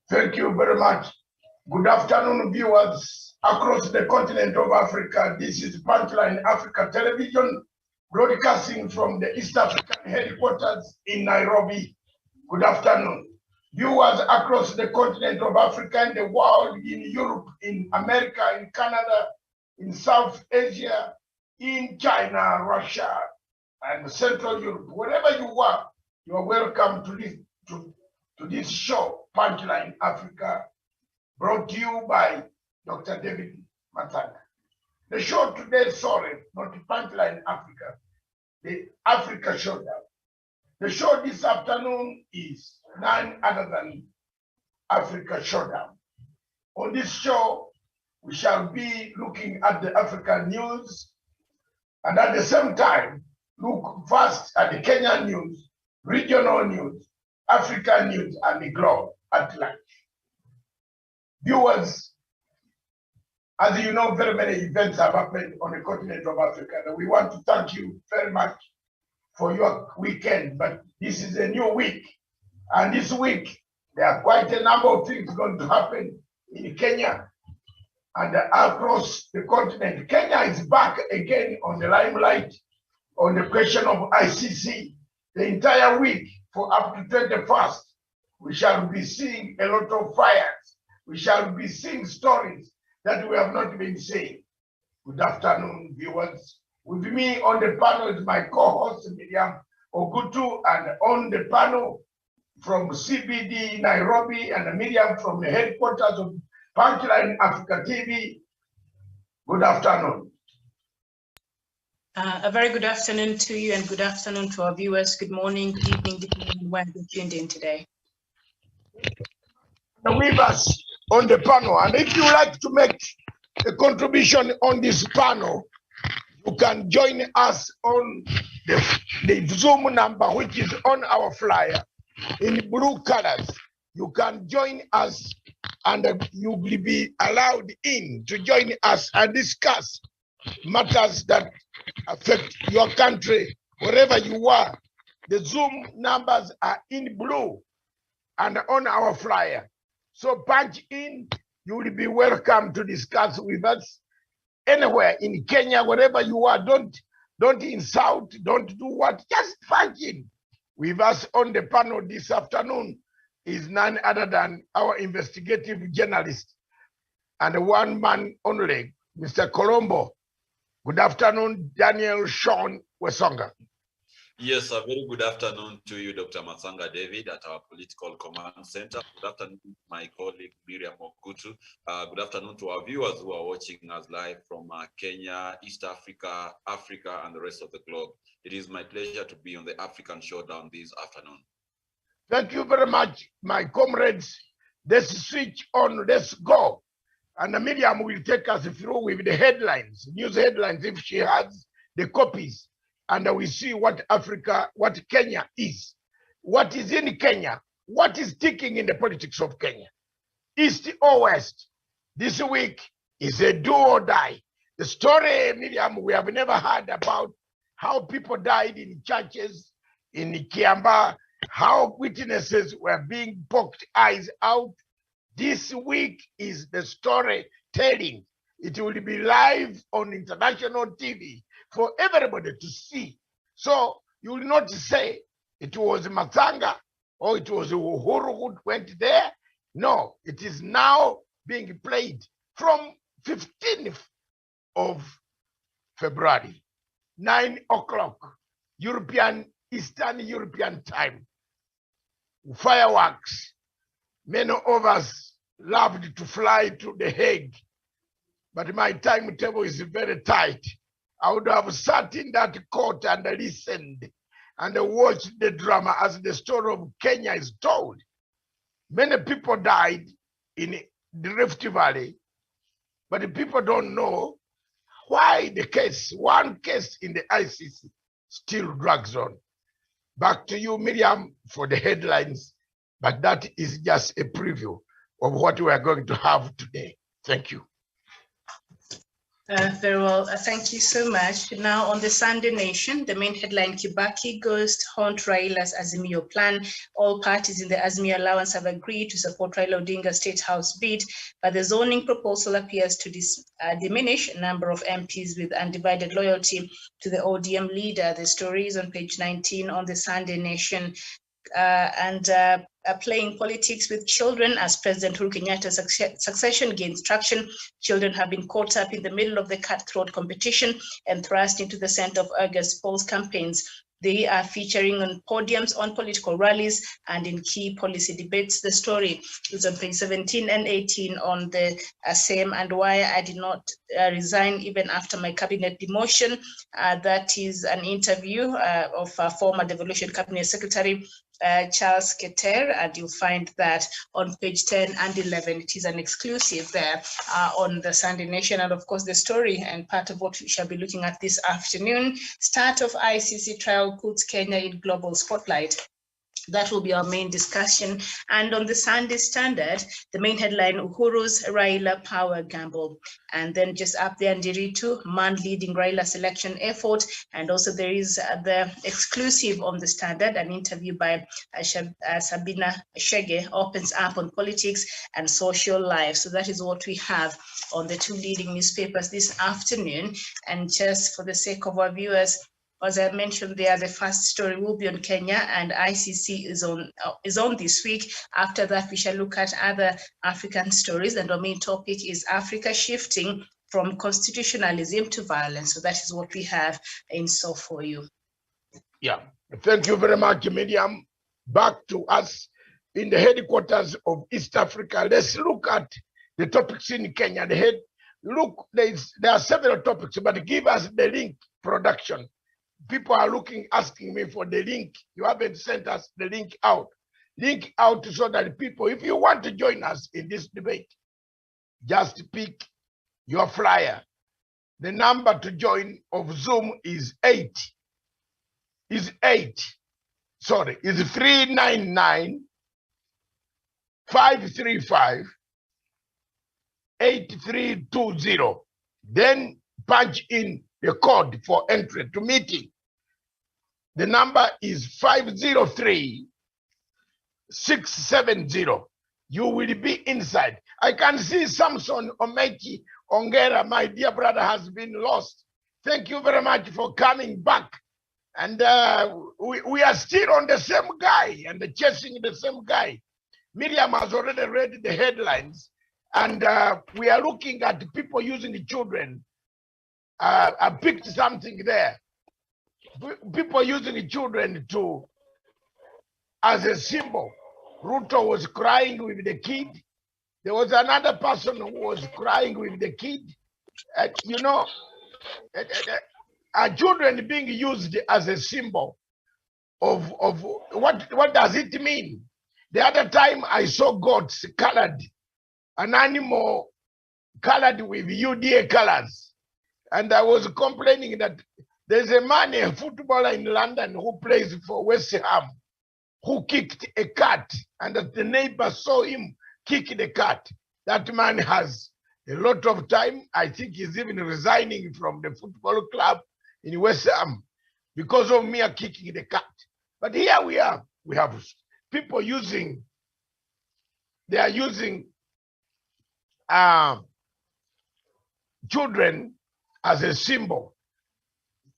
Thank you very much. Good afternoon, viewers across the continent of Africa. This is Punchline Africa Television, broadcasting from the East African headquarters in Nairobi. Good afternoon. Viewers across the continent of Africa and the world, in Europe, in America, in Canada, in South Asia, in China, Russia, and Central Europe. Wherever you are welcome to this show, Punchline Africa, brought to you by Dr. David Matanga. The show today, sorry, not Punchline Africa, the Africa Showdown. The show this afternoon is none other than Africa Showdown. On this show, we shall be looking at the African news and at the same time, look first at the Kenyan news, regional news, African news, and the globe at large. Viewers, as you know, very many events have happened on the continent of Africa, and we want to thank you very much for your weekend. But this is a new week, and this week there are quite a number of things going to happen in Kenya and across the continent. Kenya is back again on the limelight on the question of ICC. The entire week for up to 21st, we shall be seeing a lot of fires. We shall be seeing stories that we have not been seeing. Good afternoon, viewers. With me on the panel is my co-host, Miriam Ogutu, and on the panel from CBD Nairobi, and Miriam from the headquarters of Punchline Africa TV. Good afternoon. A very good afternoon to you, and good afternoon to our viewers. Good morning, good evening, depending on where you're tuned in today. With us on the panel, and if you like to make a contribution on this panel, you can join us on the Zoom number, which is on our flyer in blue colors. You can join us, and you will be allowed in to join us and discuss matters that affect your country, wherever you are. The Zoom numbers are in blue and on our flyer. So punch in, you will be welcome to discuss with us anywhere in Kenya, wherever you are. Don't insult, don't do what, just punch in. With us on the panel this afternoon is none other than our investigative journalist and one man only, Mr. Colombo. Good afternoon, Daniel Sean Wesonga. Yes, a very good afternoon to you, Dr. Matsanga David, at our Political Command Center. Good afternoon, my colleague Miriam Ogutu. Good afternoon to our viewers who are watching us live from Kenya, East Africa, Africa, and the rest of the globe. It is my pleasure to be on the African Showdown this afternoon. Thank you very much, my comrades. Let's switch on, let's go. And Miriam will take us through with the headlines, news headlines, if she has the copies. And we see what Africa, what Kenya is. What is in Kenya? What is ticking in the politics of Kenya? East or West? This week is a do or die. The story, Miriam, we have never heard about how people died in churches, in Kiamba, how witnesses were being poked eyes out. This week is the story telling. It will be live on international TV for everybody to see. So you will not say it was Matsanga or it was Uhuru who went there. No, it is now being played from 15th of February, 9 o'clock, Eastern European time. Fireworks. Many of us loved to fly to The Hague, but my timetable is very tight. I would have sat in that court and listened and watched the drama as the story of Kenya is told. Many people died in the Rift Valley, but the people don't know why the case, one case in the ICC, still drags on. Back to you, Miriam, for the headlines, but that is just a preview of what we are going to have today. Thank you. Very well. Thank you so much. Now, on the Sunday Nation, the main headline: Kibaki Ghost haunt Raila's Azimio plan. All parties in the Azimio alliance have agreed to support Raila Odinga's State House bid, but the zoning proposal appears to diminish a number of MPs with undivided loyalty to the ODM leader. The story is on page 19 on the Sunday Nation. Playing politics with children as President Uhuru Kenyatta's succession gains traction. Children have been caught up in the middle of the cutthroat competition and thrust into the center of August polls campaigns. They are featuring on podiums, on political rallies, and in key policy debates. The story is on page 17 and 18 on the same, and why I did not resign even after my cabinet demotion. That is an interview of former Devolution Cabinet Secretary Charles Keter, and you'll find that on page 10 and 11. It is an exclusive there on the Sunday Nation, and of course the story and part of what we shall be looking at this afternoon. Start of ICC trial puts Kenya in global spotlight. That will be our main discussion. And on the Sunday Standard, the main headline: Uhuru's Raila power gamble. And then just up there, Ndiritu, man leading Raila selection effort. And also there is the exclusive on the Standard, an interview by Sabina Shege, opens up on politics and social life. So that is what we have on the two leading newspapers this afternoon. And just for the sake of our viewers, as I mentioned there, the first story will be on Kenya, and ICC is on this week. After that, we shall look at other African stories, and our main topic is Africa shifting from constitutionalism to violence. So that is what we have in store for you. Yeah, thank you very much, Miriam. Back to us in the headquarters of East Africa. Let's look at the topics in Kenya. There are several topics, but give us the link, production. People are asking me for the link. You haven't sent us the link out. Link out so that people, if you want to join us in this debate, just pick your flyer. The number to join of Zoom is 399 535 8320. Then punch in the code for entry to meeting. The number is 503 670. You will be inside. I can see Samson Omeki Ongera, my dear brother, has been lost. Thank you very much for coming back. And we are still on the same guy and chasing the same guy. Miriam has already read the headlines, and we are looking at people using the children. I picked something there. People using the children as a symbol. Ruto was crying with the kid. There was another person who was crying with the kid. Children being used as a symbol of what does it mean? The other time I saw goats colored, an animal colored with UDA colors. And I was complaining that there's a man, a footballer in London who plays for West Ham, who kicked a cat, and that the neighbor saw him kick the cat. That man has a lot of time. I think he's even resigning from the football club in West Ham because of me kicking the cat. But here we are. We have people using children as a symbol.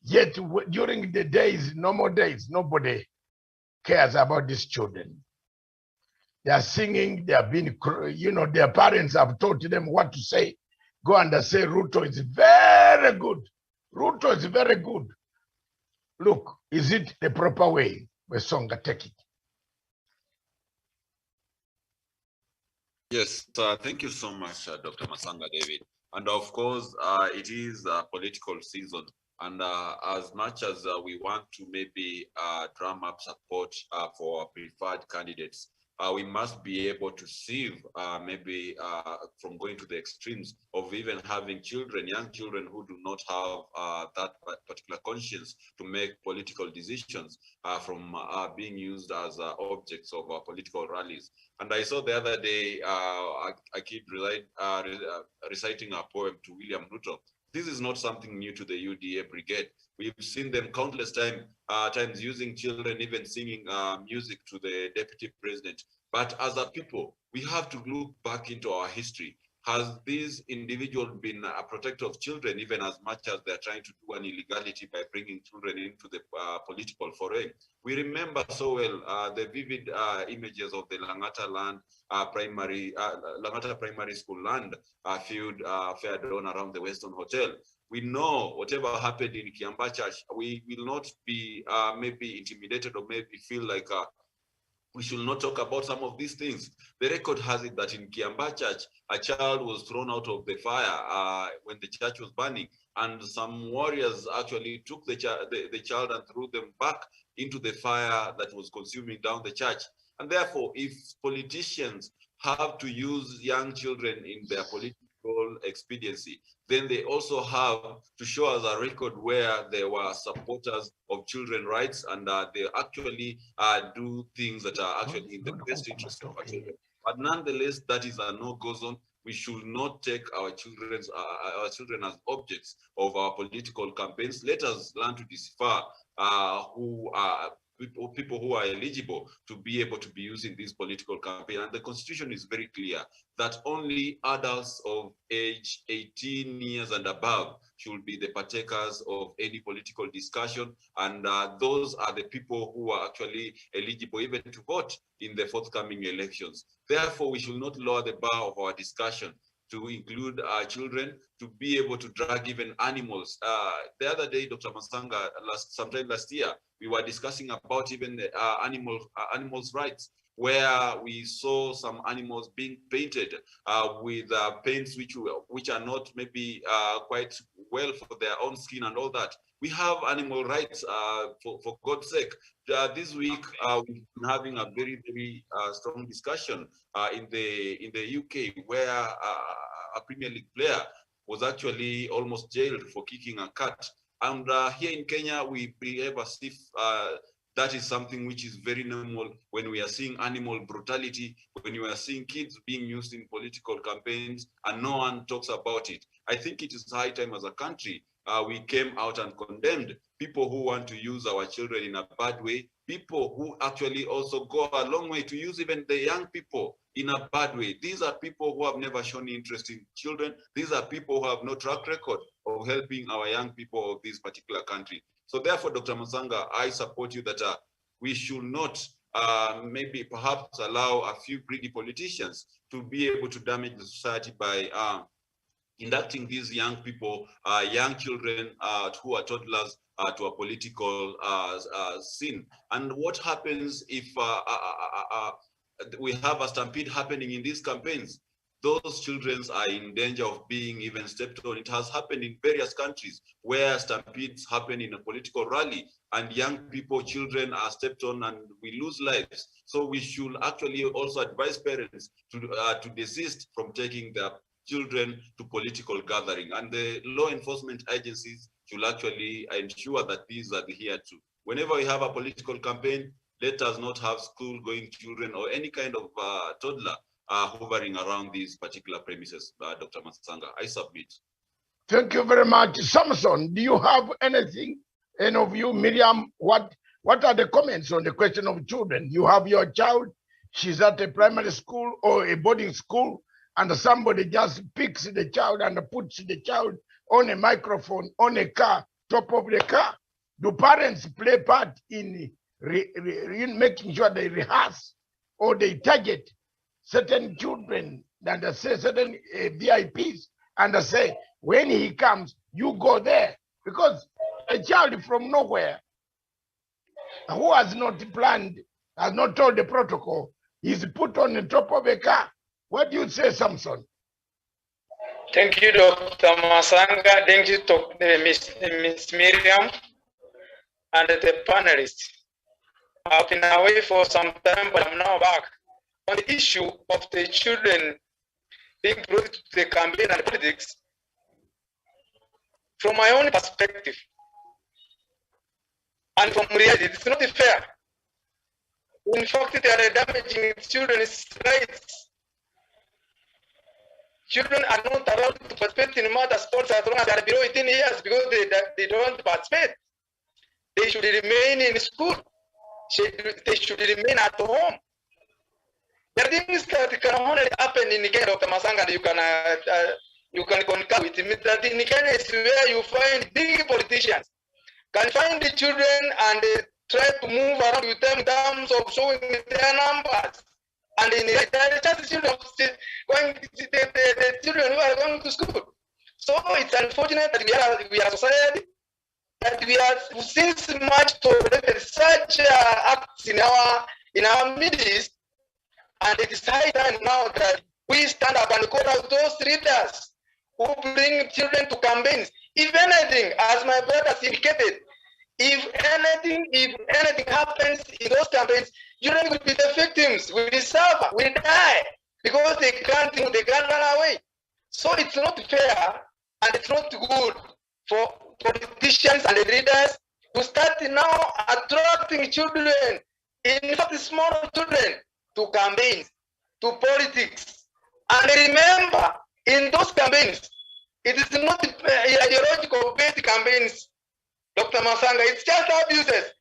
Yet during the days, normal days, nobody cares about these children. They are singing, they have been, their parents have taught them what to say. Go and say, Ruto is very good. Ruto is very good. Look, is it the proper way? Wesonga, take it. Yes, thank you so much, Dr. Masanga David. And of course, it is a political season. And as much as we want to maybe drum up support for preferred candidates, we must be able to sieve maybe from going to the extremes of even having children, young children who do not have that particular conscience to make political decisions from being used as objects of political rallies. And I saw the other day a kid reciting a poem to William Ruto, This is not something new to the UDA brigade. We've seen them countless times using children, even singing music to the deputy president. But as a people, we have to look back into our history. Has this individual been a protector of children, even as much as they're trying to do an illegality by bringing children into the political foray? We remember so well the vivid images of the Langata land Langata Primary School land field fair done around the Western Hotel. We know whatever happened in Kiambachach, we will not be maybe intimidated or maybe feel like we should not talk about some of these things. The record has it that in Kiambachach, a child was thrown out of the fire when the church was burning, and some warriors actually took the child and threw them back into the fire that was consuming down the church. And therefore, if politicians have to use young children in their political expediency, then they also have to show us a record where they were supporters of children's rights and they actually do things that are actually in the best interest of our children. But nonetheless, that is a no-go zone. We should not take our children as objects of our political campaigns. Let us learn to decipher who are people who are eligible to be able to be using this political campaign. And the Constitution is very clear that only adults of age 18 years and above should be the partakers of any political discussion. And those are the people who are actually eligible even to vote in the forthcoming elections. Therefore, we should not lower the bar of our discussion to include our children, to be able to drag even animals. The other day, Dr. Masanga, sometime last year, we were discussing about even the animals' rights, where we saw some animals being painted with paints which are not maybe quite well for their own skin and all that. We have animal rights, for God's sake. This week, we've been having a very, very strong discussion in the UK, where a Premier League player was actually almost jailed for kicking a cat. And here in Kenya, we behave as if that is something which is very normal when we are seeing animal brutality, when we are seeing kids being used in political campaigns, and no one talks about it. I think it is high time as a country we came out and condemned people who want to use our children in a bad way, people who actually also go a long way to use even the young people in a bad way. These are people who have never shown interest in children. These are people who have no track record of helping our young people of this particular country. So therefore, Dr. Masanga, I support you that we should not maybe perhaps allow a few greedy politicians to be able to damage the society by inducting these young people, young children who are toddlers to a political scene. And what happens if we have a stampede happening in these campaigns? Those children are in danger of being even stepped on. It has happened in various countries where stampedes happen in a political rally and young people, children are stepped on and we lose lives. So we should actually also advise parents to desist from taking their children to political gathering, and the law enforcement agencies should actually ensure that these are adhered to. Whenever we have a political campaign, let us not have school-going children or any kind of toddler hovering around these particular premises. Dr. Masanga, I submit. Thank you very much. Samson, do you have anything? Any of you, Miriam, what are the comments on the question of children? You have your child, she's at a primary school or a boarding school, and somebody just picks the child and puts the child on a microphone, on a car, top of the car. Do parents play part in making sure they rehearse or they target certain children and say certain VIPs and say, when he comes, you go there? Because a child from nowhere who has not planned, has not told the protocol, is put on the top of a car. What do you say, Samson? Thank you, Dr. Masanga. Thank you to Ms. Miriam and the panelists. I've been away for some time, but I'm now back. On the issue of the children being brought to the campaign and politics, from my own perspective, and from reality, it's not fair. In fact, they are damaging children's rights. children are not allowed to participate in matter sports as long as they are below 18 years because they don't participate. They should remain in school. They should remain at home. There are things that can only happen in Kenya, Dr. Masanga, and you can concur with me that in Kenya is where you find big politicians can find the children and try to move around with them in terms of showing their numbers. And in the children, the children who are going to school. So it's unfortunate that we are a society that we have since much tolerated such acts in our midst, and it is high time now that we stand up and call out those leaders who bring children to campaigns. If anything, as my brother indicated, if anything happens in those campaigns, children will be the victims, will suffer, will die because they can't run away. So it's not fair and it's not good for politicians and leaders to start now attracting children, in fact small children, to campaigns, to politics. And remember, in those campaigns, it is not ideological based campaigns, Dr. Masanga, it's just abuses.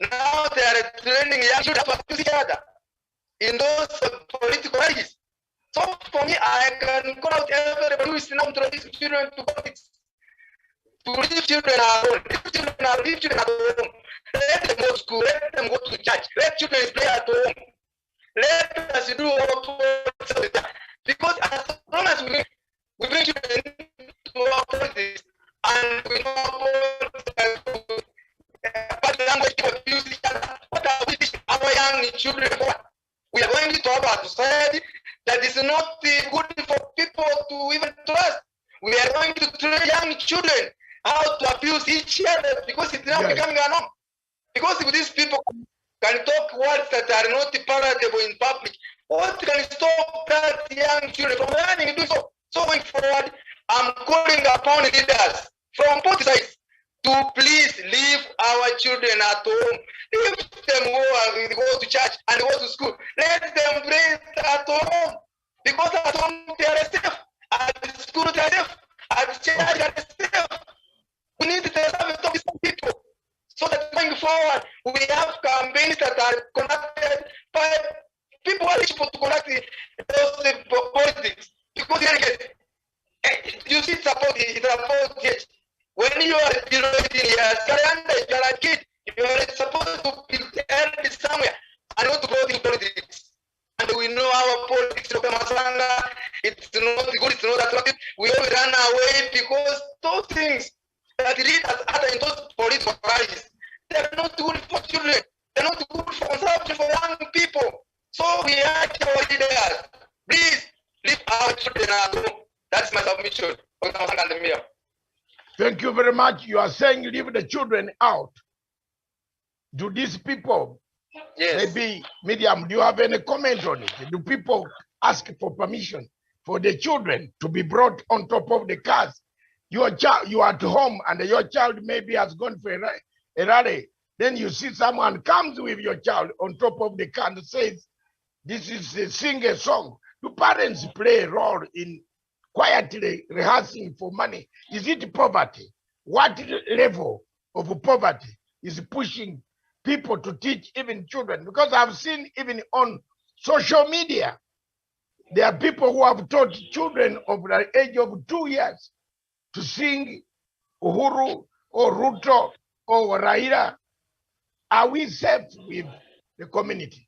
Now they are training young children to abuse each other in those political rallies. So for me, I can call out everybody who is now introducing children to politics, to leave children alone, leave children at home. Let them go to school, let them go to church, let children play at home. Let us do our politics. Because as long as we bring children to our politics, and we know bad language to abuse each other, what are we teaching our young children for? We are going to have a society that is not good for people to even trust. We are going to train young children how to abuse each other because it's now becoming a norm. Because if these people can talk words that are not palatable in public, what can stop that young children from learning to do so? So going forward, I'm calling upon leaders from both sides to please leave our children at home. Leave them go to church and go to school. Let them play at home. Because at home they are safe. At school they are safe. At church they are safe. We need the service of these people. So that going forward, we have campaigns that are conducted by people who are able to conduct those politics. Because you see, it's about age. When you are below 18 years, you are a kid. You are supposed to be held somewhere and not to go in politics. And we know our politics, Dr. Masanga, it's not good, it's not attractive. We all run away because those things that lead us other in those political rallies, they are not good for children. They are not good for consumption for young people. So we urge our leaders, please leave our children at home. That's my submission. Dr. Masanga and the Mayor. Thank you very much. You are saying leave the children out. Do these people, maybe, Miriam, do you have any comment on it? Do people ask for permission for the children to be brought on top of the cars? Your child, you are at home and your child maybe has gone for a rally. Then you see someone comes with your child on top of the car and says, this is sing a song. Do parents play a role in quietly rehearsing for money? Is it poverty? What level of poverty is pushing people to teach even children? Because I've seen even on social media, there are people who have taught children of the age of 2 years to sing Uhuru or Ruto or Raila. Are we safe with the community?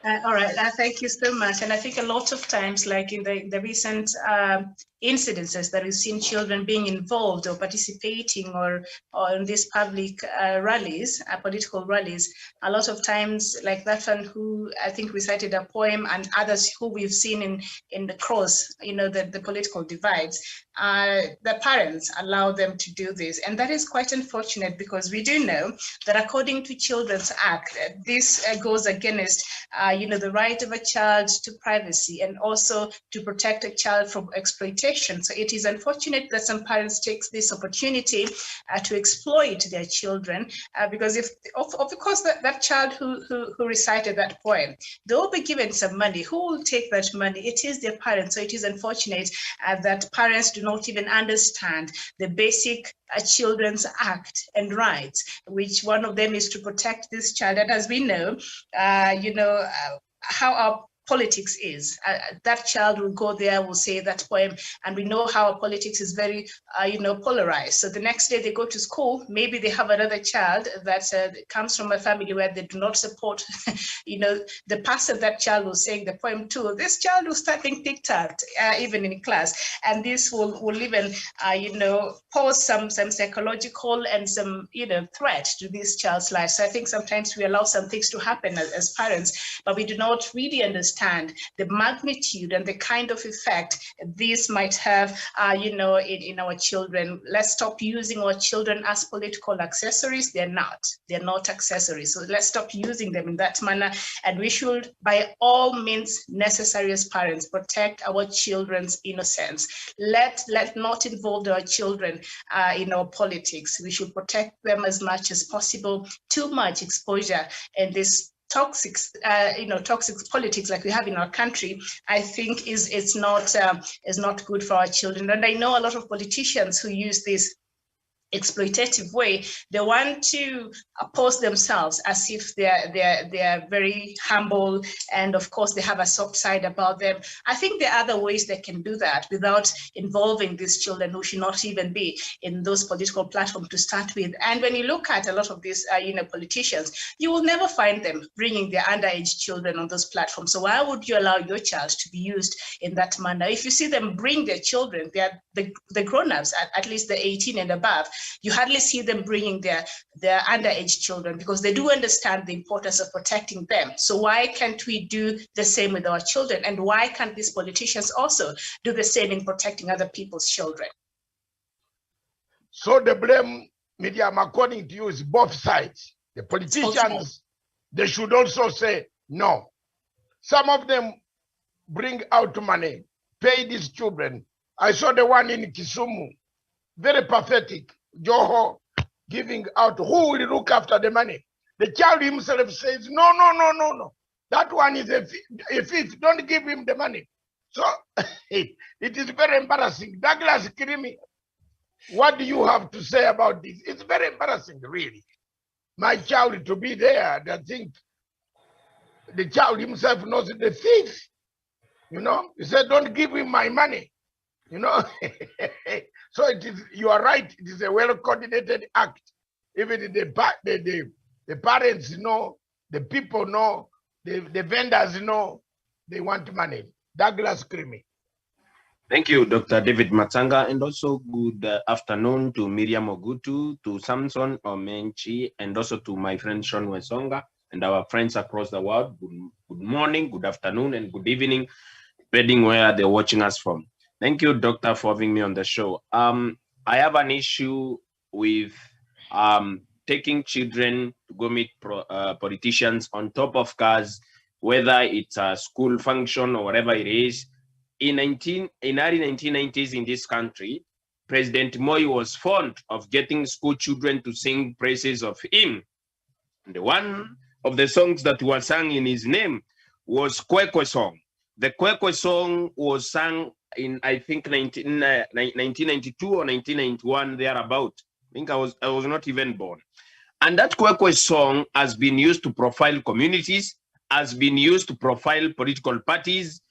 All right, thank you so much. And I think a lot of times, like in the recent incidences that we've seen children being involved or participating or in these public rallies, political rallies, a lot of times, like that one who I think recited a poem and others who we've seen in the cross, you know, the political divides, the parents allow them to do this. And that is quite unfortunate, because we do know that according to Children's Act, this goes against the right of a child to privacy and also to protect a child from exploitation. So it is unfortunate that some parents take this opportunity to exploit their children, because if of course that child who recited that poem, they will be given some money. Who will take that money? It is their parents. So it is unfortunate that parents do not even understand the basic Children's Act and rights, which one of them is to protect this child. And as we know, how our politics is. That child will go there, will say that poem, and we know how our politics is very, polarized. So the next day they go to school, maybe they have another child that comes from a family where they do not support, the person that child was saying the poem to. This child will start being picked at, even in class, and this will even, pose some psychological and some, threat to this child's life. So I think sometimes we allow some things to happen as parents, but we do not really understand the magnitude and the kind of effect this might have, in our children. Let's stop using our children as political accessories. They're not accessories. So let's stop using them in that manner. And we should, by all means necessary as parents, protect our children's innocence. Let not involve our children in our politics. We should protect them as much as possible. Too much exposure in this toxic politics like we have in our country, I think is not good for our children. And I know a lot of politicians who use this exploitative way. They want to pose themselves as if they're very humble, and of course they have a soft side about them. I think there are other ways they can do that without involving these children who should not even be in those political platforms to start with. And when you look at a lot of these politicians, you will never find them bringing their underage children on those platforms. So why would you allow your child to be used in that manner? If you see them bring their children, they're the grown-ups, at least the 18 and above, you hardly see them bringing their underage children, because they do understand the importance of protecting them. So why can't we do the same with our children? And why can't these politicians also do the same in protecting other people's children? So the blame, Miriam, according to you, is both sides. The politicians, they should also say no. Some of them bring out money, pay these children. I saw the one in Kisumu, very pathetic. Joho giving out. Who will look after the money? The child himself says, no. That one is a thief. Don't give him the money. So it is very embarrassing. Douglas Kirimi, what do you have to say about this? It's very embarrassing, really. My child to be there, I think the child himself knows the thief. He said, don't give him my money. So it is, you are right, it is a well-coordinated act. Even the parents know, the people know, the vendors know, they want money. Douglas Krimi. Thank you, Dr. David Matsanga, and also good afternoon to Miriam Ogutu, to Samson Omenchi, and also to my friend Sean Wesonga, and our friends across the world. Good morning, good afternoon, and good evening, depending where they're watching us from. Thank you, Doctor, for having me on the show. I have an issue with taking children to go meet politicians on top of cars, whether it's a school function or whatever it is. In early 1990s in this country, President Moi was fond of getting school children to sing praises of him. And one of the songs that was sung in his name was Kwekwe song. The Kwekwe song was sung in, I think, 1992 or 1991, thereabout. I think I was not even born. And that Kwekwe song has been used to profile communities, has been used to profile political parties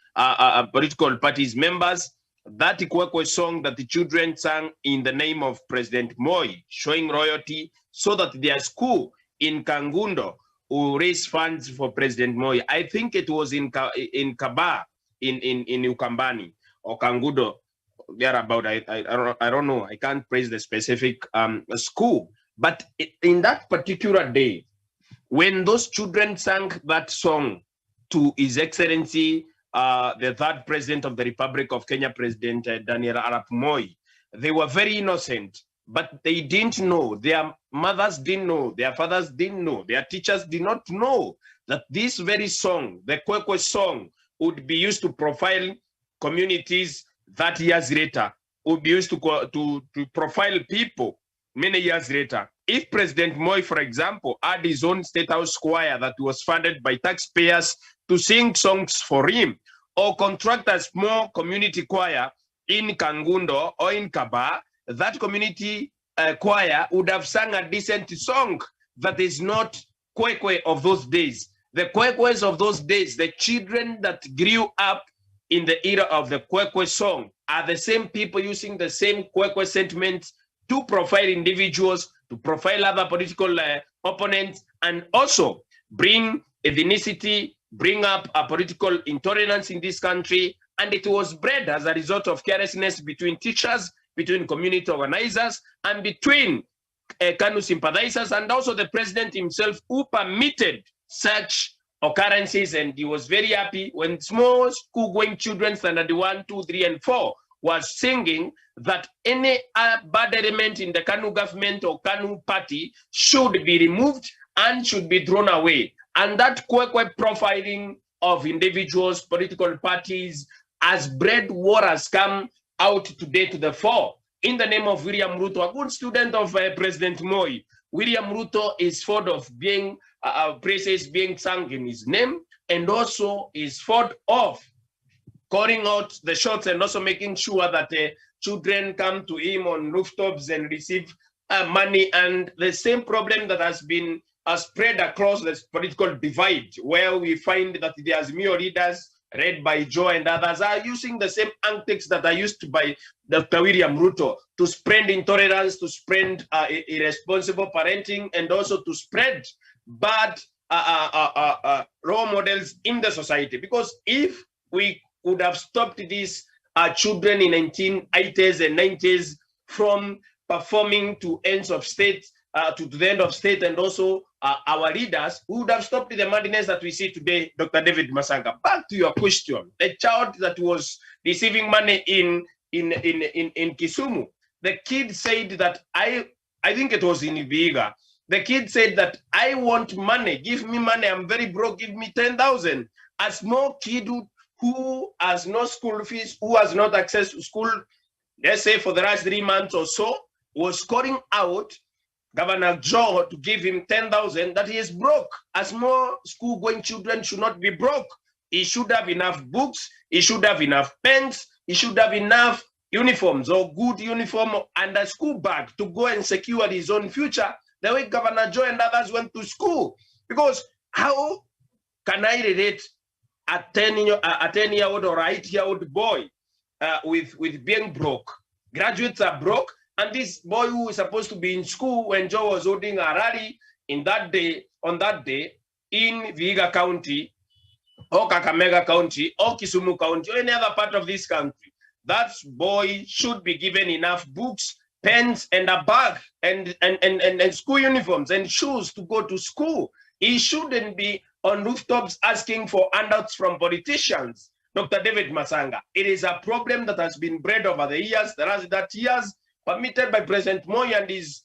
members. That Kwekwe song that the children sang in the name of President Moi, showing royalty, so that their school in Kangundo will raise funds for President Moi. I think it was in Kaba, in Ukambani, or Kangudo, thereabout. I don't know. I can't praise the specific school. But in that particular day, when those children sang that song to His Excellency, the third president of the Republic of Kenya, President Daniel Arap Moi, They were very innocent, but they didn't know. Their mothers didn't know. Their fathers didn't know. Their teachers did not know that this very song, the Kwekwe song, would be used to profile communities that years later, would be used to profile people many years later. If President Moi, for example, had his own State House choir that was funded by taxpayers to sing songs for him, or contract a small community choir in Kangundo or in Kaba, that community choir would have sung a decent song that is not Kwekwe of those days. The Kwekwes of those days, the children that grew up in the era of the Kwekwe song, are the same people using the same Kwekwe sentiments to profile individuals, to profile other political opponents, and also bring ethnicity, bring up a political intolerance in this country. And it was bred as a result of carelessness between teachers, between community organizers, and between KANU sympathizers, and also the president himself, who permitted such occurrences. And he was very happy when small school-going children, standard 1, 2, 3, and 4, was singing that any bad element in the KANU government or KANU party should be removed and should be thrown away. And that Kwekwe profiling of individuals, political parties, as bred war has come out today to the fore. In the name of William Ruto, a good student of President Moi, William Ruto is fond of being praises being sung in his name, and also is fond of calling out the shots and also making sure that children come to him on rooftops and receive money. And the same problem that has been spread across the political divide, where we find that the Azimio leaders, led by Joe and others, are using the same antics that are used by Dr. William Ruto to spread intolerance, to spread irresponsible parenting, and also to spread bad role models in the society. Because if we would have stopped these children in 1980s and 90s from performing to ends of state, to the end of state, and also our leaders, we would have stopped the madness that we see today, Dr. David Masanga. Back to your question, the child that was receiving money in Kisumu, the kid said that I think it was in Vihiga. The kid said that I want money, give me money, I'm very broke, give me 10,000. A small kid who has no school fees, who has not access to school, let's say for the last 3 months or so, was calling out Governor Joe to give him 10,000, that he is broke. As more school-going children should not be broke. He should have enough books, he should have enough pens, he should have enough uniforms or good uniform and a school bag to go and secure his own future, the way Governor Joe and others went to school. Because how can I relate a 10-year-old or 8-year-old boy with being broke? Graduates are broke. And this boy who is supposed to be in school when Joe was holding a rally on that day in Vihiga County, or Kakamega County, or Kisumu County, or any other part of this country, that boy should be given enough books, pens, and a bag, and school uniforms and shoes to go to school. He shouldn't be on rooftops asking for handouts from politicians. Dr. David Masanga, it is a problem that has been bred over the years, permitted by President Moi and his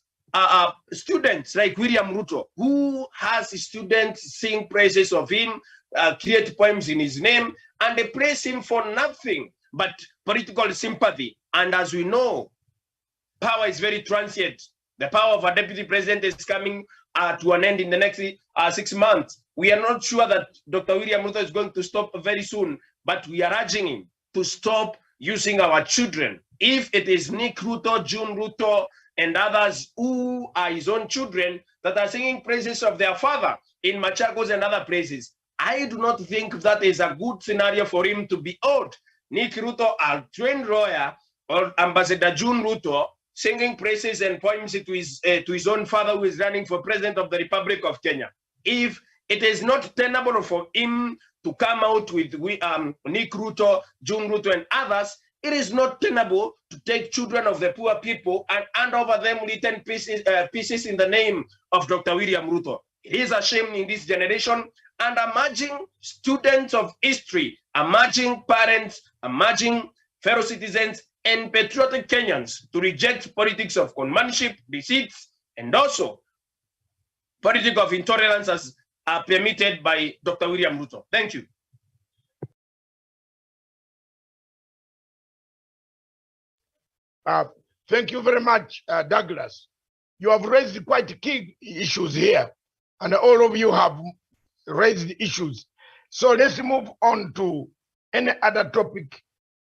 students like William Ruto, who has his students sing praises of him, create poems in his name, and they praise him for nothing but political sympathy. And as we know, power is very transient. The power of a deputy president is coming to an end in the next 6 months. We are not sure that Dr. William Ruto is going to stop very soon, but we are urging him to stop using our children. If it is Nick Ruto, June Ruto, and others who are his own children that are singing praises of their father in Machakos and other places, I do not think that is a good scenario for him to be owed. Nick Ruto, a trained lawyer, or Ambassador June Ruto, singing praises and poems to his own father who is running for president of the Republic of Kenya. If it is not tenable for him to come out with Nick Ruto, June Ruto, and others, it is not tenable to take children of the poor people and hand over them written pieces in the name of Dr. William Ruto. It is a shame in this generation, and emerging students of history, emerging parents, emerging fellow citizens, and patriotic Kenyans to reject politics of conmanship, deceits, and also politics of intolerance as permitted by Dr. William Ruto. Thank you. Thank you very much, Douglas. You have raised quite key issues here, and all of you have raised issues. So let's move on to any other topic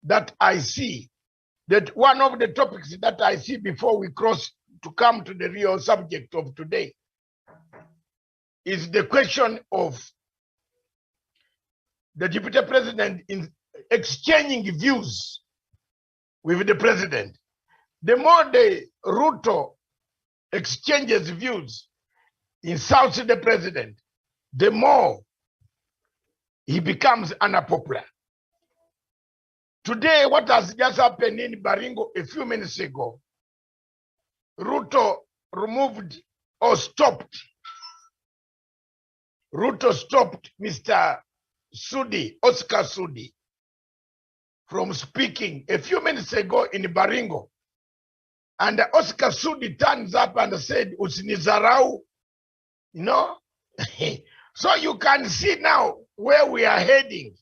that I see. That one of the topics that I see before we cross to come to the real subject of today is the question of the deputy president in exchanging views with the president. The more the Ruto exchanges views, insults the president, the more he becomes unpopular. Today, what has just happened in Baringo a few minutes ago, Ruto removed or stopped. Ruto stopped Mr. Sudi, Oscar Sudi, from speaking a few minutes ago in Baringo. And Oscar Sudi turns up and said, Usinizarau, you know? So you can see now where we are heading.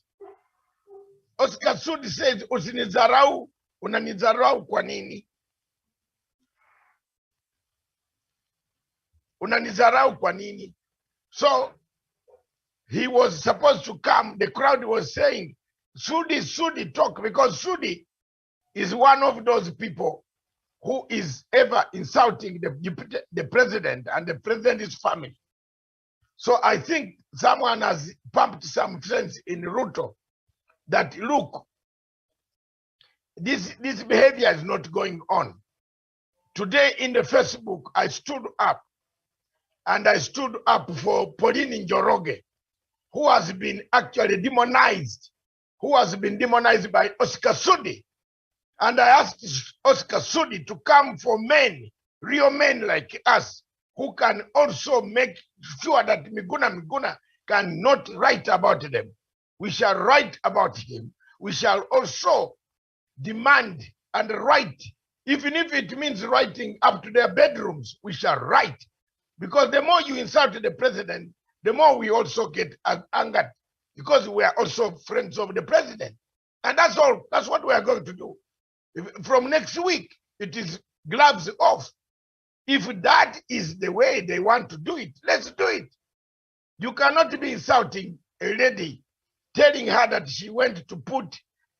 Oscar Sudi says, Usinizarau, unanizarau kwa nini? Unanizarau kwa nini? So he was supposed to come. The crowd was saying, Sudi, talk, because Sudi is one of those people who is ever insulting the president and the president's family. So I think someone has pumped some sense in Ruto that, look, this behavior is not going on. Today in the Facebook, I stood up, and I stood up for Pauline Njoroge, who has been actually demonized, by Oscar Sudi. And I asked Oscar Sudi to come for men, real men like us, who can also make sure that Miguna cannot write about them. We shall write about him. We shall also demand and write, even if it means writing up to their bedrooms, we shall write. Because the more you insult the president, the more we also get angered, because we are also friends of the president. And that's all. That's what we are going to do. From next week, it is gloves off. If that is the way they want to do it, let's do it. You cannot be insulting a lady, telling her that she went to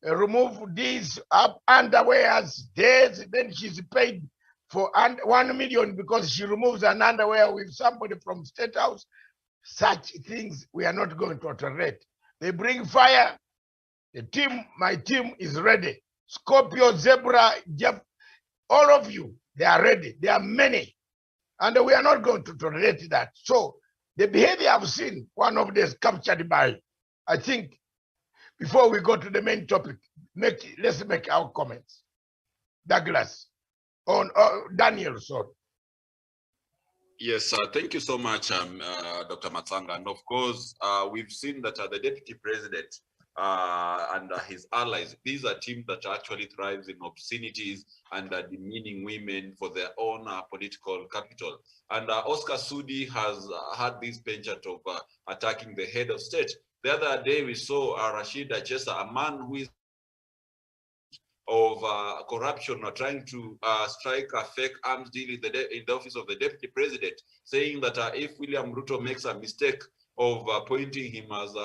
remove these underwears, then she's paid for 1 million because she removes an underwear with somebody from State House. Such things we are not going to tolerate. They bring fire. My team is ready. Scorpio, Zebra, Jeff, all of you, they are ready. There are many. And we are not going to tolerate that. So the behavior I've seen, one of these captured by, I think, before we go to the main topic, let's make our comments. Douglas, on Daniel, sorry. Yes, thank you so much, Dr. Matsanga. And of course, we've seen that the deputy president and his allies, these are teams that actually thrives in obscenities and demeaning women for their own political capital. And Oscar Sudi has had this penchant of attacking the head of state. The other day we saw Rashid Achesa, a man who is of corruption, or trying to strike a fake arms deal in the office of the deputy president, saying that if William Ruto makes a mistake of appointing him as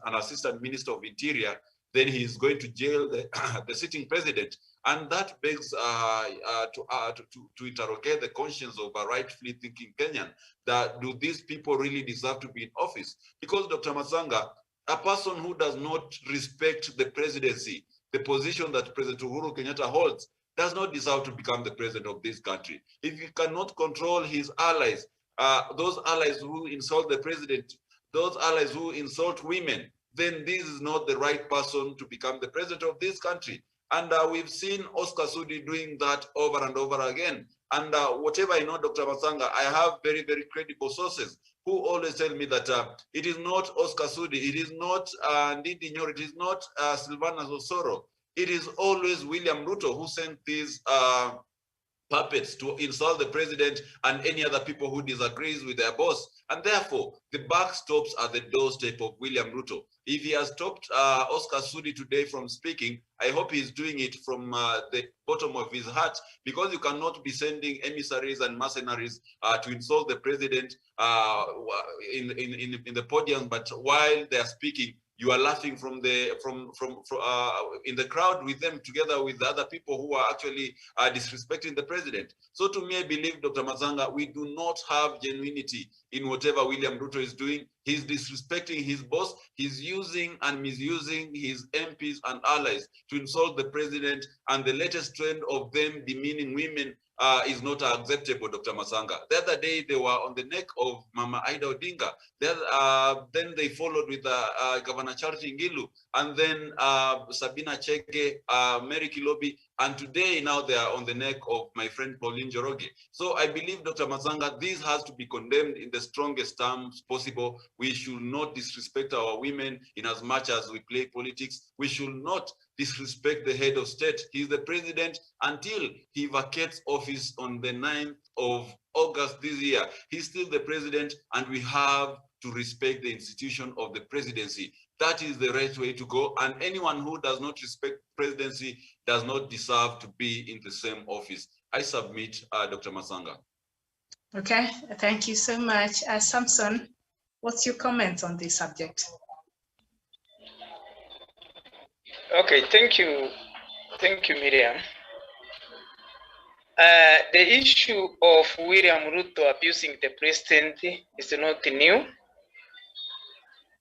an assistant minister of interior, then he's going to jail the sitting president. And that begs to interrogate the conscience of a rightfully thinking Kenyan, that do these people really deserve to be in office? Because, Dr. Matsanga, a person who does not respect the presidency, the position that President Uhuru Kenyatta holds, does not deserve to become the president of this country. If he cannot control his allies, those allies who insult the president, those allies who insult women, then this is not the right person to become the president of this country. And we've seen Oscar Sudi doing that over and over again. And whatever I know, Dr. Matsanga, I have very, very credible sources who always tell me that it is not Oscar Sudi, it is not Ndindi Nyoro, it is not Sylvanus Osoro. it is always William Ruto who sent these puppets to insult the president and any other people who disagrees with their boss. And therefore, the buck stops at the doorstep of William Ruto. If he has stopped Oscar Sudi today from speaking, I hope he's doing it from the bottom of his heart, because you cannot be sending emissaries and mercenaries to insult the president in the podium, but while they are speaking, you are laughing from the in the crowd with them, together with the other people who are actually disrespecting the president. So to me, I believe, Dr. Matsanga, we do not have genuinity in whatever William Ruto is doing. He's disrespecting his boss. He's using and misusing his MPs and allies to insult the president, and the latest trend of them demeaning women is not acceptable, Dr. Masanga. The other day, they were on the neck of Mama Ida Odinga. Then they followed with Governor Charles Ngilu, and then Sabina Chege, Mary Kilobi, and today now they are on the neck of my friend Pauline Joroge. So I believe, Dr. Masanga, this has to be condemned in the strongest terms possible. We should not disrespect our women in as much as we play politics. We should not disrespect the head of state. He's the president until he vacates office on the 9th of August this year. He's still the president, and we have to respect the institution of the presidency. That is the right way to go. And anyone who does not respect presidency does not deserve to be in the same office. I submit, Dr. Masanga. Okay, thank you so much. Samson, what's your comment on this subject? Okay, thank you, Miriam. The issue of William Ruto abusing the president is not new.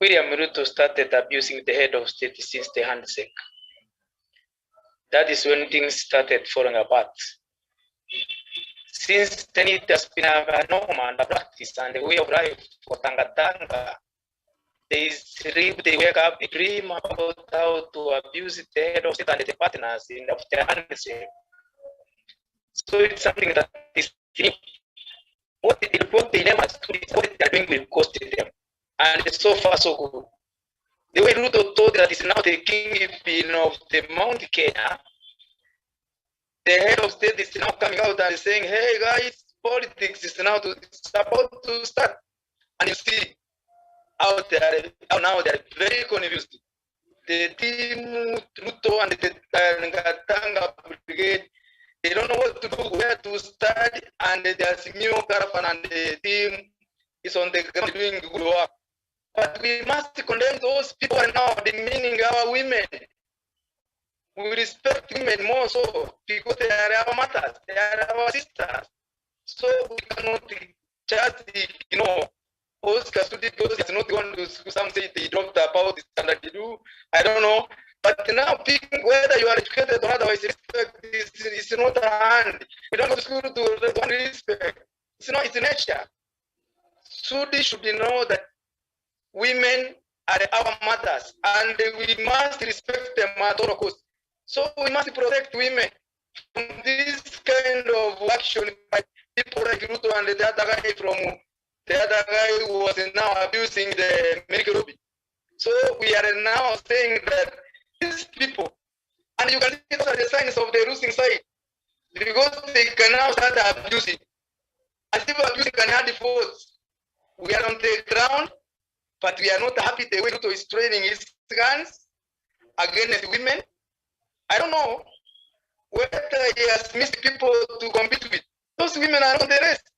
William Ruto started abusing the head of state since the handshake. That is when things started falling apart. Since then, it has been a norm and a practice and a way of life for Tanga. They sleep, they wake up, they dream about how to abuse the head of state and the partners in their handshake. So it's something that is what they never do is what they are doing will cost them. And so far so good. The way Ruto told that is now the kingpin of the Mount Kenya, the head of state is now coming out and saying, hey guys, politics is now it's about to start. And you see out there, now they're very confused. The team Ruto and the Ngatanga brigade, they don't know what to do, where to start, and there's Mio Caravan and the team is on the ground doing good work. But we must condemn those people who are now demeaning our women. We respect women more so because they are our mothers, they are our sisters. So we cannot just, Oscar Sudi is not going to some say they dropped about this and that they do. I don't know. But now, whether you are educated or otherwise, respect is not a hand. We don't go to school to respect. It's not, it's nature. Sudi should know that women are our mothers and we must respect them at all costs. So we must protect women from this kind of action by people like Ruto and the other guy who was now abusing the medical lobby. So we are now saying that these people, and you can see those are the signs of the losing side, because they can now start abusing. And people abusing can have the votes. We are on the ground, but we are not happy the way Ruto is training his guns against women. I don't know whether he has missed people to compete with. Those women are not the rest.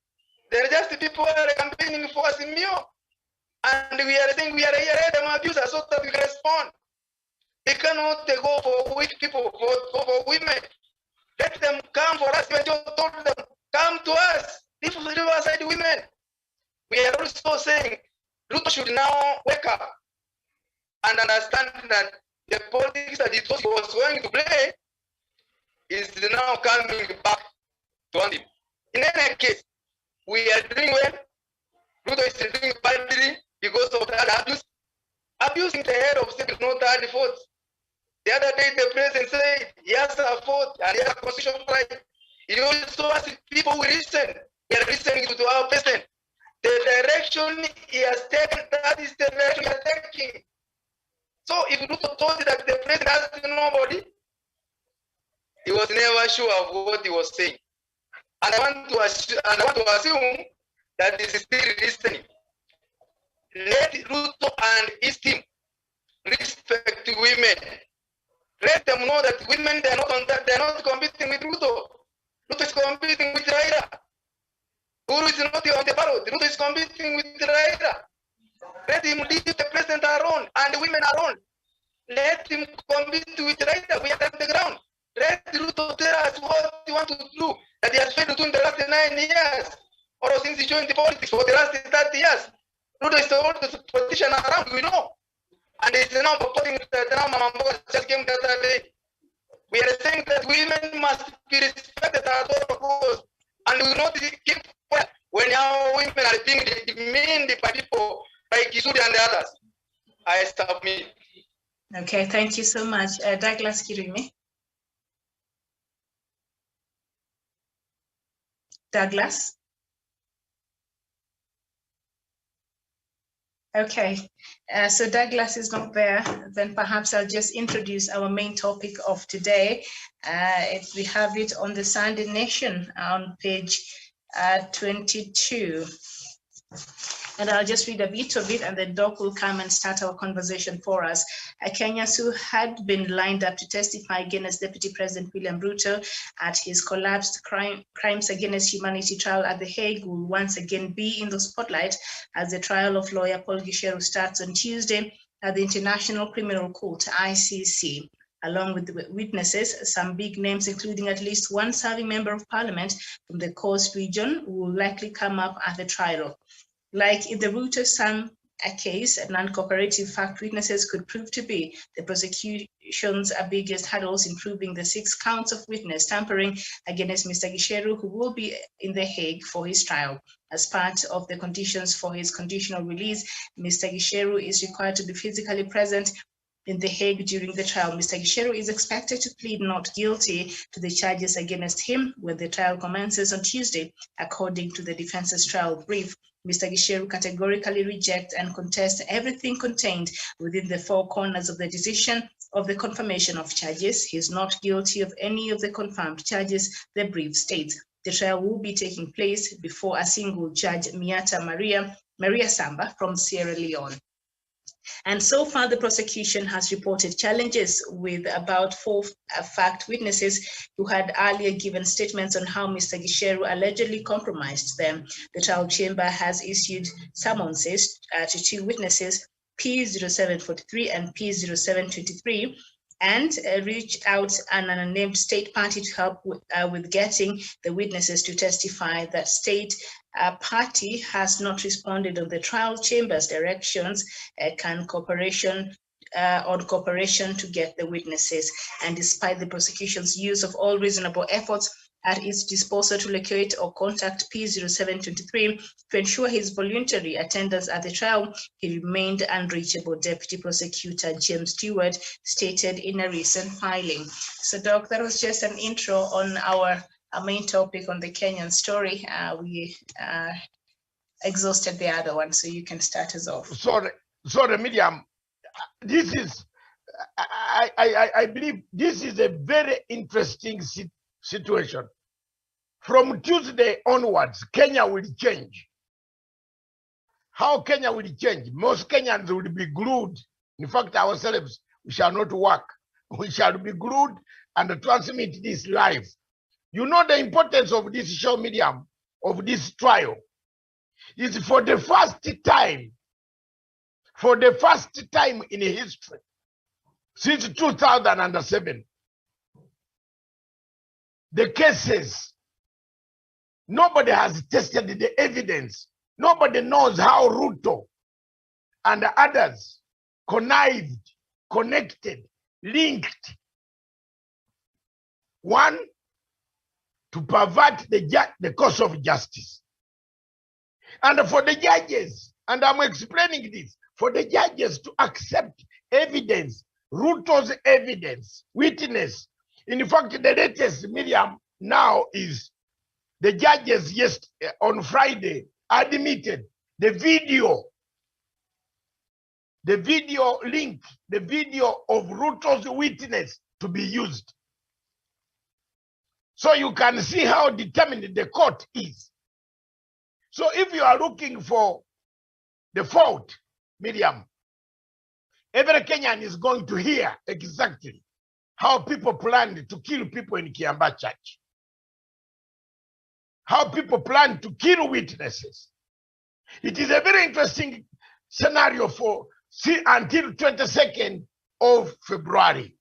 They're just the people who are campaigning for Simio. And we are saying we are here at them abusers so that we can respond. They cannot go for weak people, for women. Let them come for us. We told them, come to us. Leave aside the women. We are also saying Ruto should now wake up and understand that the politics that he thought he was going to play is now coming back to haunt him. In any case, we are doing well. Ruto is doing badly because of that abuse. Abusing the head of state is not that fault. The other day, the president said he has a fault and he has a constitutional right. He also has people who listen. We are listening to our president. The direction he has taken, that is the direction he is taking. So if Ruto told you that the president has nobody, he was never sure of what he was saying. And I want to assume that this is still listening. Let Ruto and his team respect women. Let them know that women, they're not competing with Ruto. Ruto is competing with Raila. Guru is not on the ballot. Ruto is competing with Raila. Let him leave the president alone and the women alone. Let him compete with Raila. We are at the ground. Let Ruto tell us what he wants to do that he has failed to do in the last 9 years. Or since he joined the politics for the last 30 years. Ruto is the oldest politician around, we know. And it's now putting the Mama Mboga just came the other day. We are saying that women must be respected at all costs. And we will not keep quiet when our women are being demeaned by people like Isudi and the others. I submit. Okay, thank you so much. Douglas Kirimi. Douglas? Okay, so Douglas is not there. Then perhaps I'll just introduce our main topic of today. We have it on the Sunday Nation on page 22. And I'll just read a bit of it, and then Doc will come and start our conversation for us. Kenyans who had been lined up to testify against Deputy President William Ruto at his collapsed crimes against humanity trial at The Hague will once again be in the spotlight as the trial of lawyer Paul Gisheru starts on Tuesday at the International Criminal Court, ICC. Along with the witnesses, some big names, including at least one serving member of parliament from the Coast region, will likely come up at the trial. Like in the Ruto-Sam case, non-cooperative fact witnesses could prove to be the prosecution's biggest hurdles in proving the 6 counts of witness tampering against Mr. Gisheru, who will be in The Hague for his trial. As part of the conditions for his conditional release, Mr. Gisheru is required to be physically present in The Hague during the trial. Mr. Gisheru is expected to plead not guilty to the charges against him when the trial commences on Tuesday, according to the defense's trial brief. Mr. Gisheru categorically rejects and contests everything contained within the 4 corners of the decision of the confirmation of charges. He is not guilty of any of the confirmed charges, the brief states. The trial will be taking place before a single judge, Miata Maria Samba from Sierra Leone. And so far, the prosecution has reported challenges with about 4 fact witnesses who had earlier given statements on how Mr. Gisheru allegedly compromised them. The trial chamber has issued summonses to 2 witnesses, P0743 and P0723, and reached out an unnamed state party to help with getting the witnesses to testify. That state party has not responded on the trial chamber's directions on cooperation to get the witnesses. And despite the prosecution's use of all reasonable efforts at its disposal to locate or contact P0723 to ensure his voluntary attendance at the trial, he remained unreachable, Deputy Prosecutor James Stewart stated in a recent filing. So, Doc, that was just an intro on our main topic on the Kenyan story. We exhausted the other one, so you can start us off. Sorry, Miriam. This is, I believe this is a very interesting situation. From Tuesday onwards, Kenya will change. How Kenya will change? Most Kenyans will be glued. In fact, ourselves, we shall not work. We shall be glued and transmit this live. You know the importance of this show medium, of this trial, is for the first time in history, since 2007, the cases, nobody has tested the evidence. Nobody knows how Ruto and others connived, connected, linked. One, to pervert the course of justice. And for the judges, and I'm explaining this, for the judges to accept evidence, Ruto's evidence, witness. In fact, the latest, Miriam, now is the judges on Friday admitted the video link, the video of Ruto's witness to be used. So you can see how determined the court is. So if you are looking for the fault, Miriam, every Kenyan is going to hear exactly how people planned to kill people in Kiambaa Church. How people plan to kill witnesses. It is a very interesting scenario for until 22nd of February.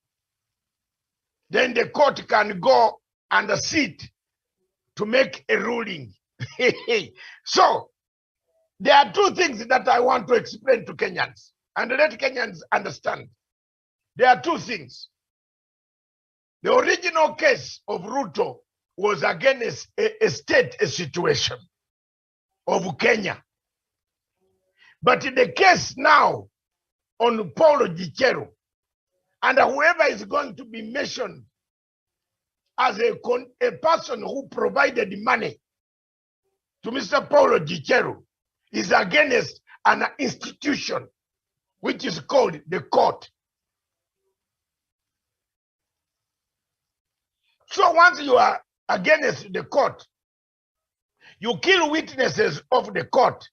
Then the court can go and sit to make a ruling. So there are two things that I want to explain to Kenyans and let Kenyans understand. There are two things. The original case of Ruto was against a situation of Kenya. But in the case now on Paulo Gicheru, and whoever is going to be mentioned as a person who provided money to Mr. Paulo Gicheru is against an institution which is called the court. So once you are against the court, you kill witnesses of the court,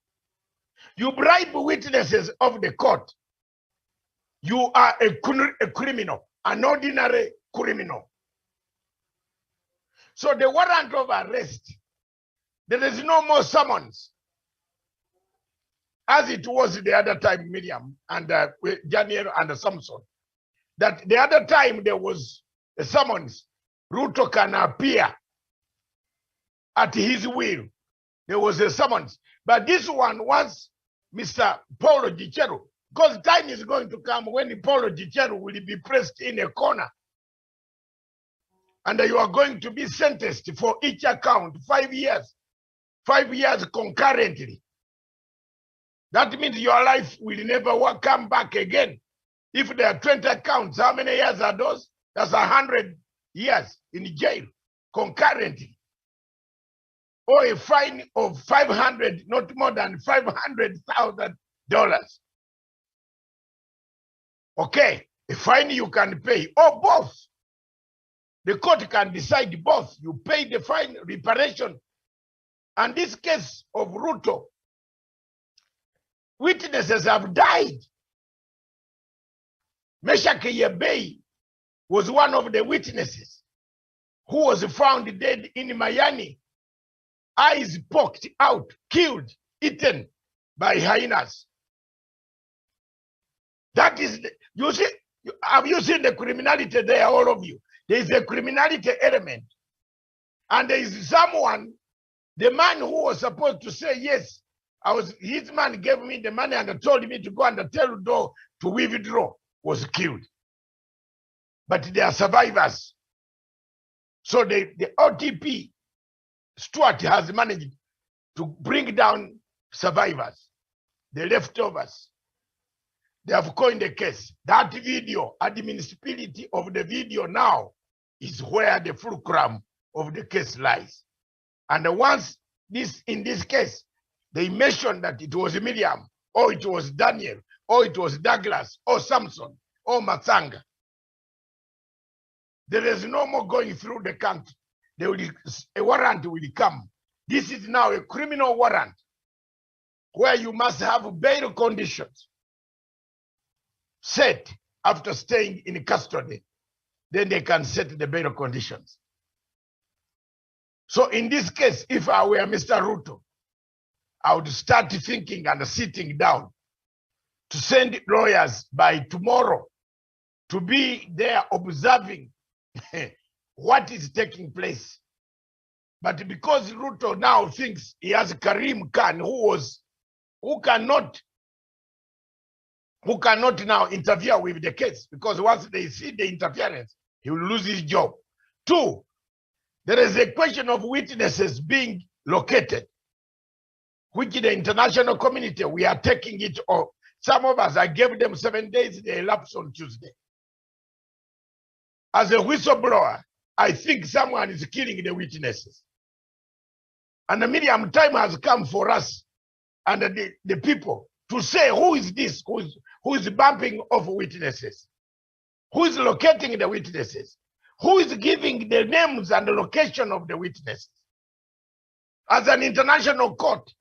you bribe witnesses of the court, you are a criminal, an ordinary criminal. So the warrant of arrest, there is no more summons, as it was the other time, Miriam, and Daniel and Samson, that the other time there was a summons, Ruto can appear at his will. There was a summons. But this one, once Mr. Paulo Gicheru, because time is going to come when Paulo Gicheru will be pressed in a corner. And you are going to be sentenced for each account 5 years. 5 years concurrently. That means your life will never come back again. If there are 20 accounts, how many years are those? That's 100 years in jail concurrently. Or a fine of 500, not more than $500,000. Okay, a fine you can pay, or both. The court can decide both. You pay the fine, reparation. And this case of Ruto, witnesses have died. Meshach Yebei was one of the witnesses who was found dead in Miami, eyes poked out, killed, eaten by hyenas. That is, you see, have you seen the criminality there, all of you? There is a criminality element. And there is someone, the man who was supposed to say, yes, his man gave me the money and told me to go and tell Udo to withdraw, was killed. But they are survivors. So the OTP, Stuart has managed to bring down survivors, the leftovers. They have coined the case. That video, admissibility of the video now is where the fulcrum of the case lies. And once in this case, they mentioned that it was Miriam, or it was Daniel, or it was Douglas, or Samson, or Matsanga. There is no more going through the country. A warrant will come. This is now a criminal warrant where you must have bail conditions set after staying in custody. Then they can set the bail conditions. So in this case, if I were Mr. Ruto, I would start thinking and sitting down to send lawyers by tomorrow to be there observing what is taking place. But because Ruto now thinks he has Karim Khan, who cannot now interfere with the case, because once they see the interference, he will lose his job. 2, there is a question of witnesses being located, which the international community, we are taking it off. Some of us, I gave them 7 days, they elapsed on Tuesday. As a whistleblower, I think someone is killing the witnesses. And the medium time has come for us and the people to say, who is this? Who is bumping off witnesses? Who is locating the witnesses? Who is giving the names and the location of the witnesses? As an international court,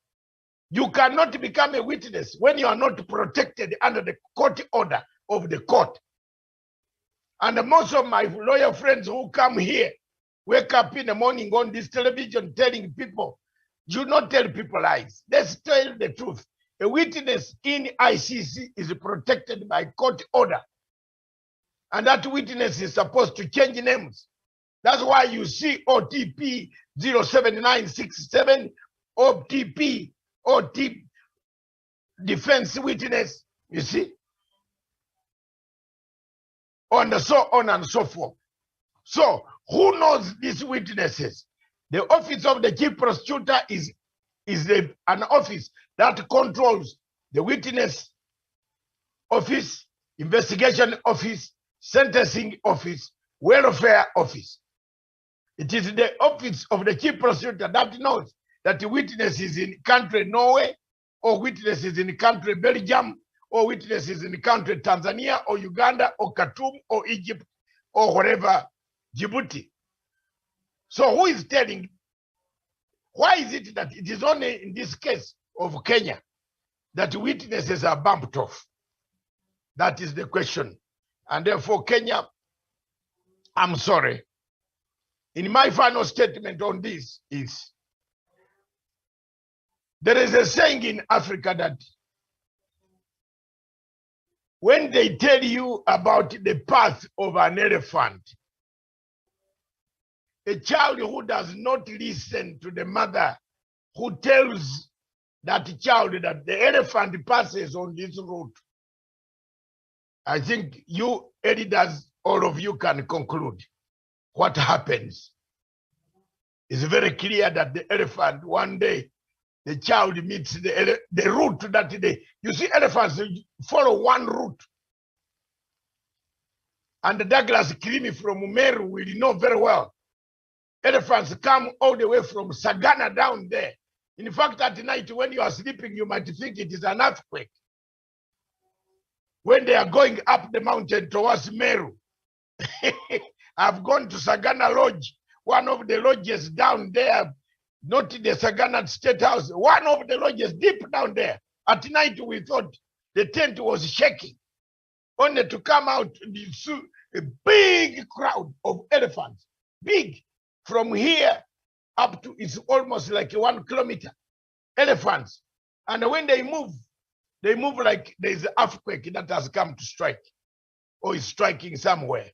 you cannot become a witness when you are not protected under the court order of the court. And most of my lawyer friends who come here wake up in the morning on this television telling people, do not tell people lies. Let's tell the truth. A witness in ICC is protected by court order. And that witness is supposed to change names. That's why you see OTP 07967, OTP defense witness, you see? And so on and so forth. So who knows these witnesses? The office of the chief prosecutor is an office that controls the witness office, investigation office, sentencing office, welfare office. It is the office of the chief prosecutor that knows that the witness is in country Norway, or witness is in country Belgium, or witness is in country Tanzania, or Uganda, or Khartoum, or Egypt, or whatever, Djibouti. So who is telling? Why is it that it is only in this case of Kenya that witnesses are bumped off? That is the question. And therefore, Kenya, I'm sorry. In my final statement on this is, there is a saying in Africa that when they tell you about the path of an elephant, a child who does not listen to the mother who tells that child that the elephant passes on this route, I think you editors, all of you can conclude what happens. It's very clear that the elephant, one day, the child meets the route that you see elephants follow one route. And Douglas Kirimi from Meru will know very well. Elephants come all the way from Sagana down there. In fact, at night when you are sleeping, you might think it is an earthquake. When they are going up the mountain towards Meru. I've gone to Sagana Lodge, one of the lodges down there, not the Sagana State House, one of the lodges deep down there. At night we thought the tent was shaking, only to come out and see a big crowd of elephants, big. From here up to, it's almost like 1 kilometer, elephants. And when they move like there's an earthquake that has come to strike or is striking somewhere.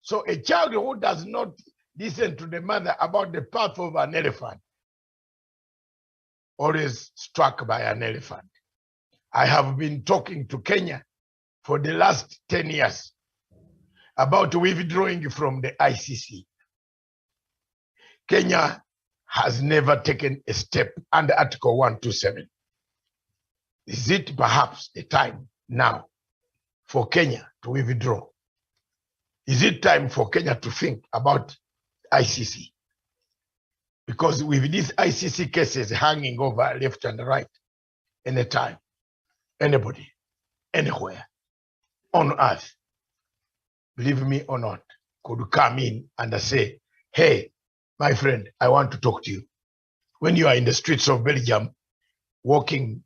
So a child who does not listen to the mother about the path of an elephant always struck by an elephant. I have been talking to Kenya for the last 10 years about withdrawing from the ICC. Kenya has never taken a step under Article 127. Is it perhaps the time now for Kenya to withdraw? Is it time for Kenya to think about ICC? Because with these ICC cases hanging over left and right, anytime, anybody, anywhere on earth, believe me or not, could come in and say, hey, my friend, I want to talk to you. When you are in the streets of Belgium, walking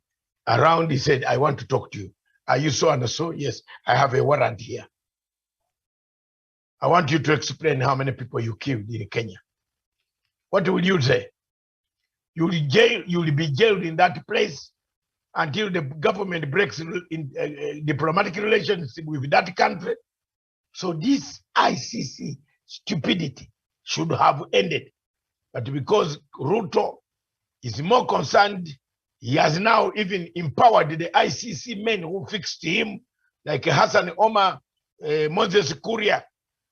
around, he said, I want to talk to you. Are you so and so? Yes, I have a warrant here. I want you to explain how many people you killed in Kenya. What will you say? You will be jailed in that place until the government breaks in diplomatic relations with that country. So this ICC stupidity should have ended. But because Ruto is more concerned, he has now even empowered the ICC men who fixed him, like Hassan Omar, Moses Kuria,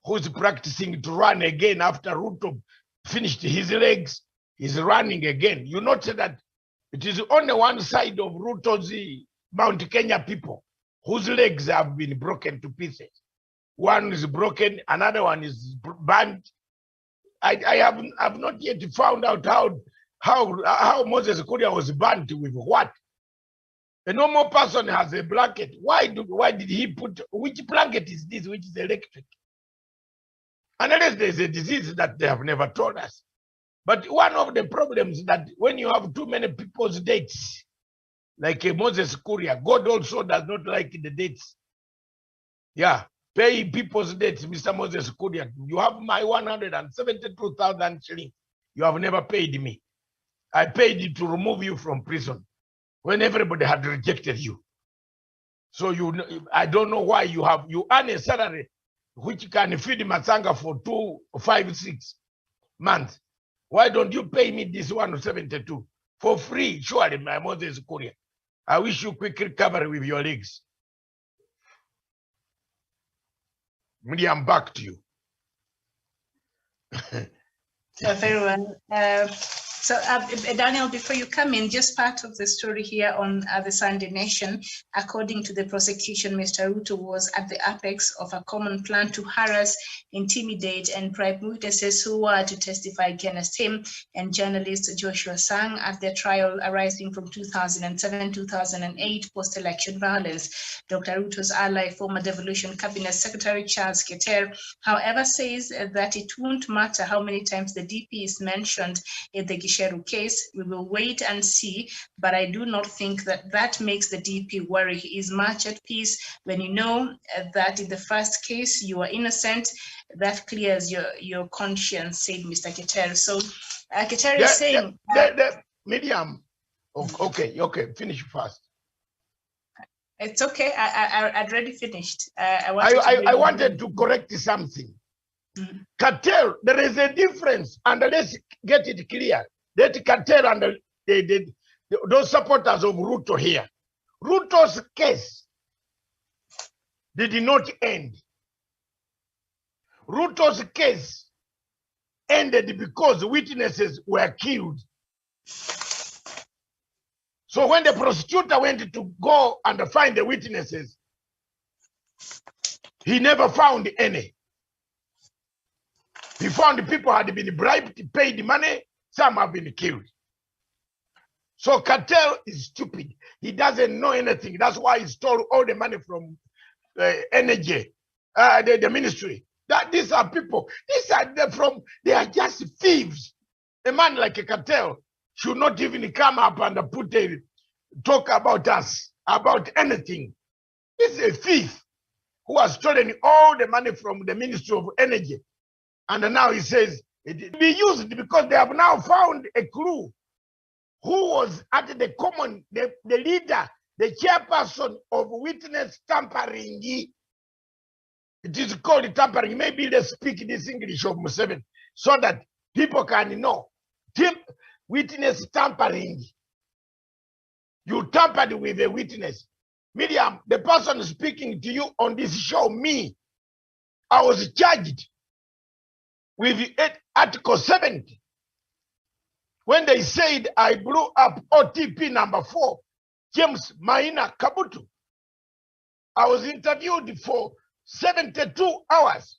who's practicing to run again after Ruto finished his legs. He's running again. You notice that it is only one side of Ruto's Mount Kenya people whose legs have been broken to pieces. One is broken, another one is burnt. I have not yet found out how Moses Kuria was burnt with what. A normal person has a blanket. Why did he put, which blanket is this, which is electric? unless there's a disease that they have never told us. But one of the problems that when you have too many people's dates, like Moses Kuria, God also does not like the dates. Yeah, pay people's dates, Mr. Moses Kuria. You have my 172,000 shillings. You have never paid me. I paid you to remove you from prison when everybody had rejected you. So I don't know why you earn a salary which can feed Matsanga for 2, 5, 6 months. Why don't you pay me this 172 for free? Surely, my Moses Kuria. I wish you quick recovery with your legs. Miriam, back to you. Very well. Daniel, before you come in, just part of the story here on the Sunday Nation. According to the prosecution, Mr. Ruto was at the apex of a common plan to harass, intimidate, and bribe witnesses who were to testify against him and journalist Joshua Sang at their trial arising from 2007-2008 post-election violence. Dr. Ruto's ally, former Devolution Cabinet Secretary Charles Keter, however, says that it won't matter how many times the DP is mentioned in the Gisheru case. We will wait and see, but I do not think that makes the DP worry. He is much at peace when you know that in the first case you are innocent. That clears your conscience, said Mr. Keter. So Keter is saying... Miriam, okay, finish first. It's okay, I'd already finished. I wanted to correct something. Cartel, there is a difference, and let's get it clear. That cartel and those supporters of Ruto here. Ruto's case did not end. Ruto's case ended because witnesses were killed. So when the prosecutor went to go and find the witnesses, he never found any. He found people had been bribed, paid money, some have been killed. So Cartel is stupid. He doesn't know anything. That's why he stole all the money from energy, the ministry. These are people. They are just thieves. A man like a Cartel should not even come up and talk about us, about anything. He's a thief who has stolen all the money from the Ministry of Energy. And now he says it will be used because they have now found a clue who was at the common, the leader, the chairperson of witness tampering. It is called tampering. Maybe let's speak this English of Museveni so that people can know. Witness tampering. You tampered with a witness. Miriam, the person speaking to you on this show, me, I was charged with Article 70 when they said I blew up OTP number 4, James Maina Kabutu. I was interviewed for 72 hours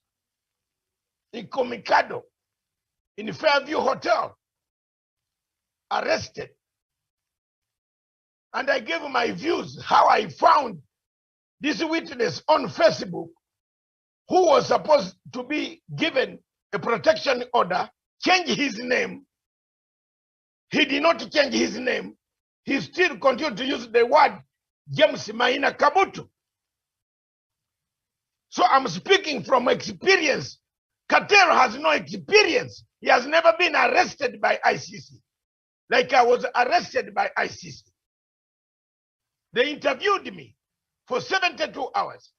in Komikado, in Fairview Hotel, arrested. And I gave my views, how I found this witness on Facebook who was supposed to be given a protection order, change his name. He did not change his name. He still continued to use the word James Maina Kabutu. So I'm speaking from experience. Cartel has no experience. He has never been arrested by ICC, like I was arrested by ICC. They interviewed me for 72 hours.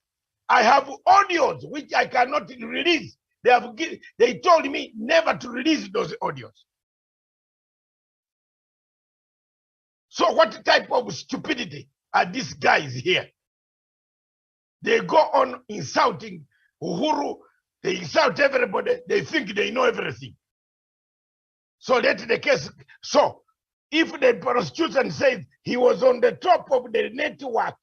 I have audios which I cannot release. They told me never to release those audios. So what type of stupidity are these guys here? They go on insulting Uhuru. They insult everybody. They think they know everything. So that's the case. So if the prosecution says he was on the top of the network,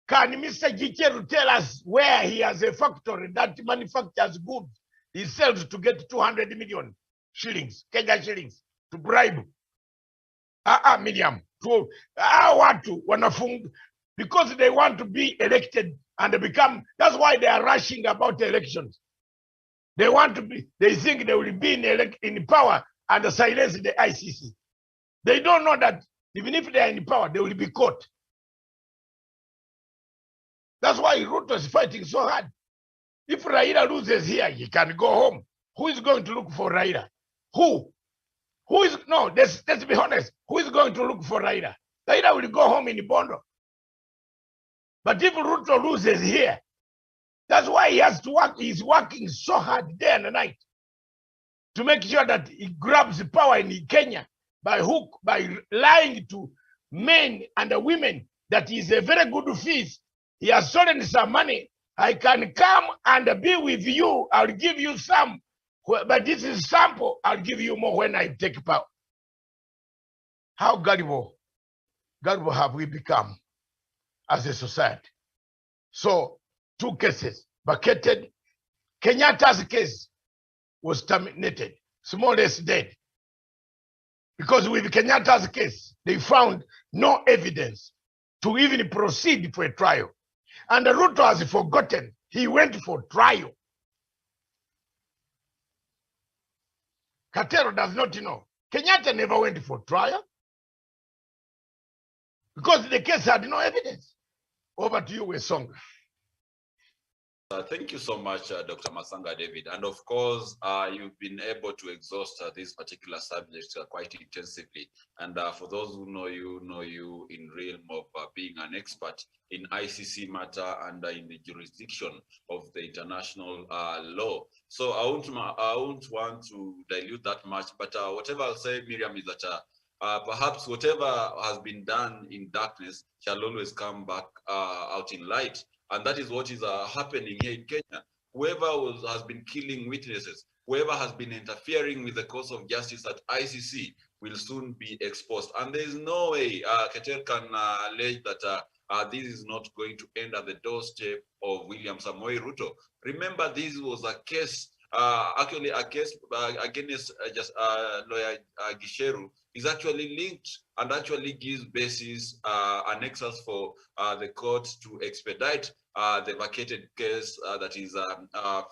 can Mr. Gicheru tell us where he has a factory that manufactures goods he sells to get 200 million shillings, Kenya shillings, to bribe? Miriam, watu wanafunga. because they want to be elected and become, that's why they are rushing about elections. They want to be, they think they will be in power and silence the ICC. They don't know that even if they are in power, they will be caught. That's why Ruto is fighting so hard. If Raila loses here, he can go home. Who is going to look for Raila? Who? Who is, no, let's be honest. Who is going to look for Raila? Raila will go home in Bondo. But if Ruto loses here, that's why he has to work. He's working so hard day and night to make sure that he grabs the power in Kenya by hook, by lying to men and women that he's a very good feast. He has stolen some money. I can come and be with you. I'll give you some, but this is sample. I'll give you more when I take power. How gullible have we become as a society? So, two cases vacated. Kenyatta's case was terminated. Smallest dead. Because with Kenyatta's case, they found no evidence to even proceed for a trial. And Ruto has forgotten. He went for trial. Katero does not know. Kenyatta never went for trial because the case had no evidence. Over to you, Wesonga. Thank you so much, Dr. Masanga David. And of course, you've been able to exhaust this particular subject quite intensively. And for those who know you in realm of being an expert in ICC matter and in the jurisdiction of the international law. So I won't want to dilute that much, but whatever I'll say, Miriam, is that perhaps whatever has been done in darkness shall always come back out in light. And that is what is happening here in Kenya. Whoever has been killing witnesses, whoever has been interfering with the course of justice at ICC will soon be exposed. And there is no way Keter can allege that this is not going to end at the doorstep of William Samoei Ruto. Remember, this was a case, actually a case against lawyer Gisheru is actually linked and actually gives basis and nexus for the court to expedite the vacated case that is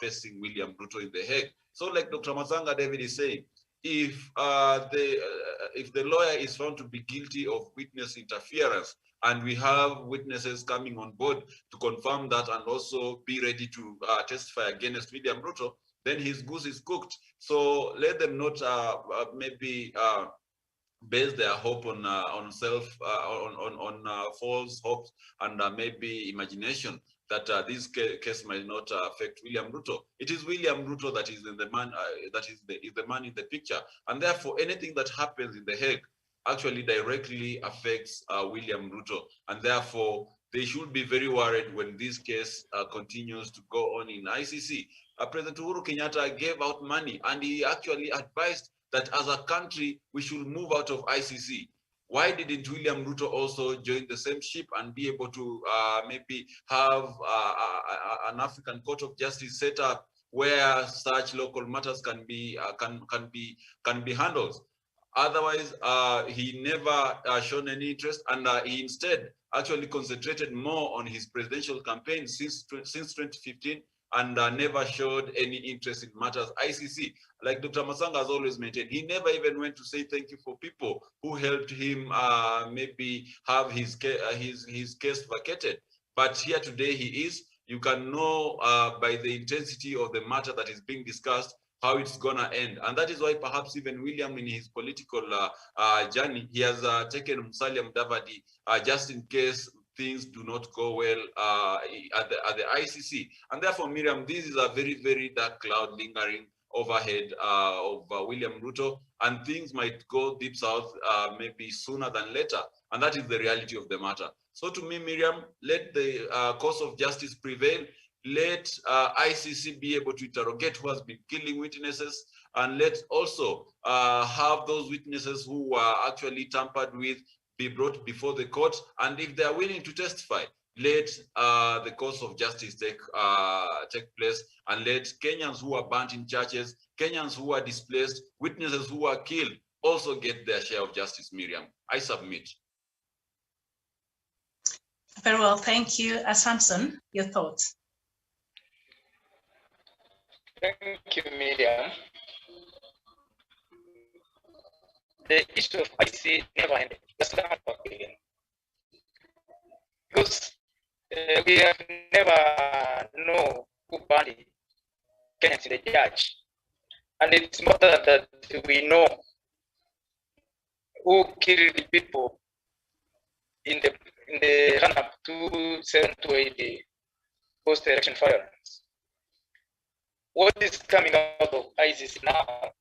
facing William Ruto in The Hague. So like Dr. Masanga David is saying, if the lawyer is found to be guilty of witness interference, and we have witnesses coming on board to confirm that and also be ready to testify against William Ruto, then his goose is cooked. So let them not maybe base their hope on false hopes and maybe imagination that this case might not affect William Ruto. It is William Ruto that is the man in the picture, and therefore anything that happens in The Hague actually directly affects William Ruto, and therefore they should be very worried when this case continues to go on in ICC. President Uhuru Kenyatta gave out money, and he actually advised that as a country we should move out of ICC. Why didn't William Ruto also join the same ship and be able to maybe have an African Court of Justice set up where such local matters can be handled? Otherwise, he never shown any interest, and he instead actually concentrated more on his presidential campaign since 2015, and never showed any interest in matters ICC. Like Dr. Masanga has always maintained, he never even went to say thank you for people who helped him maybe have his case vacated. But here today he is. You can know by the intensity of the matter that is being discussed how it's gonna end. And that is why perhaps even William in his political journey, he has taken Musalia Mudavadi just in case things do not go well at the ICC. And therefore, Miriam, this is a very, very dark cloud lingering overhead of William Ruto, and things might go deep south maybe sooner than later. And that is the reality of the matter. So to me, Miriam, let the course of justice prevail. Let ICC be able to interrogate who has been killing witnesses, and let also have those witnesses who were actually tampered with be brought before the court. And if they are willing to testify, let the course of justice take place, and let Kenyans who are burnt in churches, Kenyans who are displaced, witnesses who are killed also get their share of justice, Miriam. I submit. Very well, thank you. Samson, your thoughts? Thank you, Miriam. The issue of IC never ended. Let's come back again. Because we have never known who banned Kenyans in the judge. And it's important that we know who killed the people in the run-up to 728 post-election violence. What is coming out of ISIS now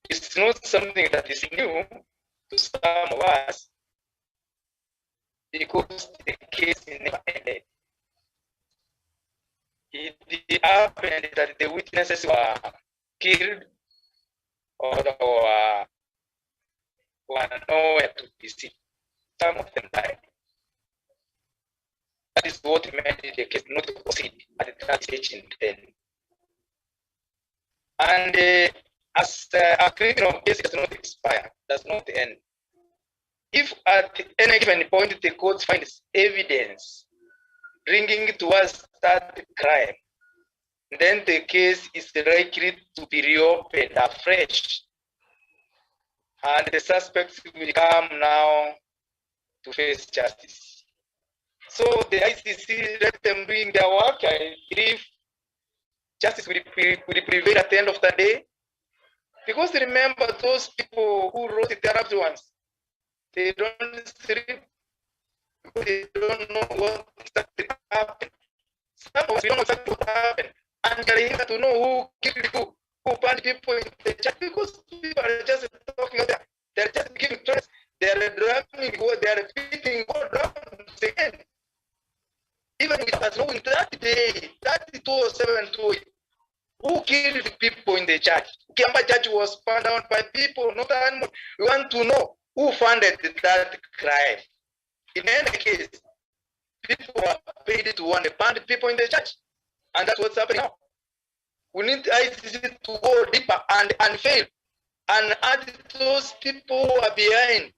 is not something that is new to some of us, because the case never ended. It happened that the witnesses were killed or were nowhere to be seen. Some of them died. That is what made the case not to proceed at that stage in then. And as a criminal case does not expire, does not end. If at any given point the court finds evidence bringing towards that crime, then the case is likely to be reopened afresh, and the suspects will come now to face justice. So the ICC, let them doing their work. I believe justice will prevail at the end of the day. Because remember, those people who wrote the draft ones, they don't sleep because they don't know what exactly happened. Some of us, we don't know exactly what happened. And they're here to know who killed who banned people in the chat, because people are just talking about that. They're just giving threats. They're drumming, they're beating God down again. Even with us knowing that day, that 207 who killed people in the church? Kiamba Church was found out by people, not animals. We want to know who funded that crime. In any case, people are paid to want to fund people in the church. And that's what's happening now. We need ICC to go deeper and fail and add those people who are behind.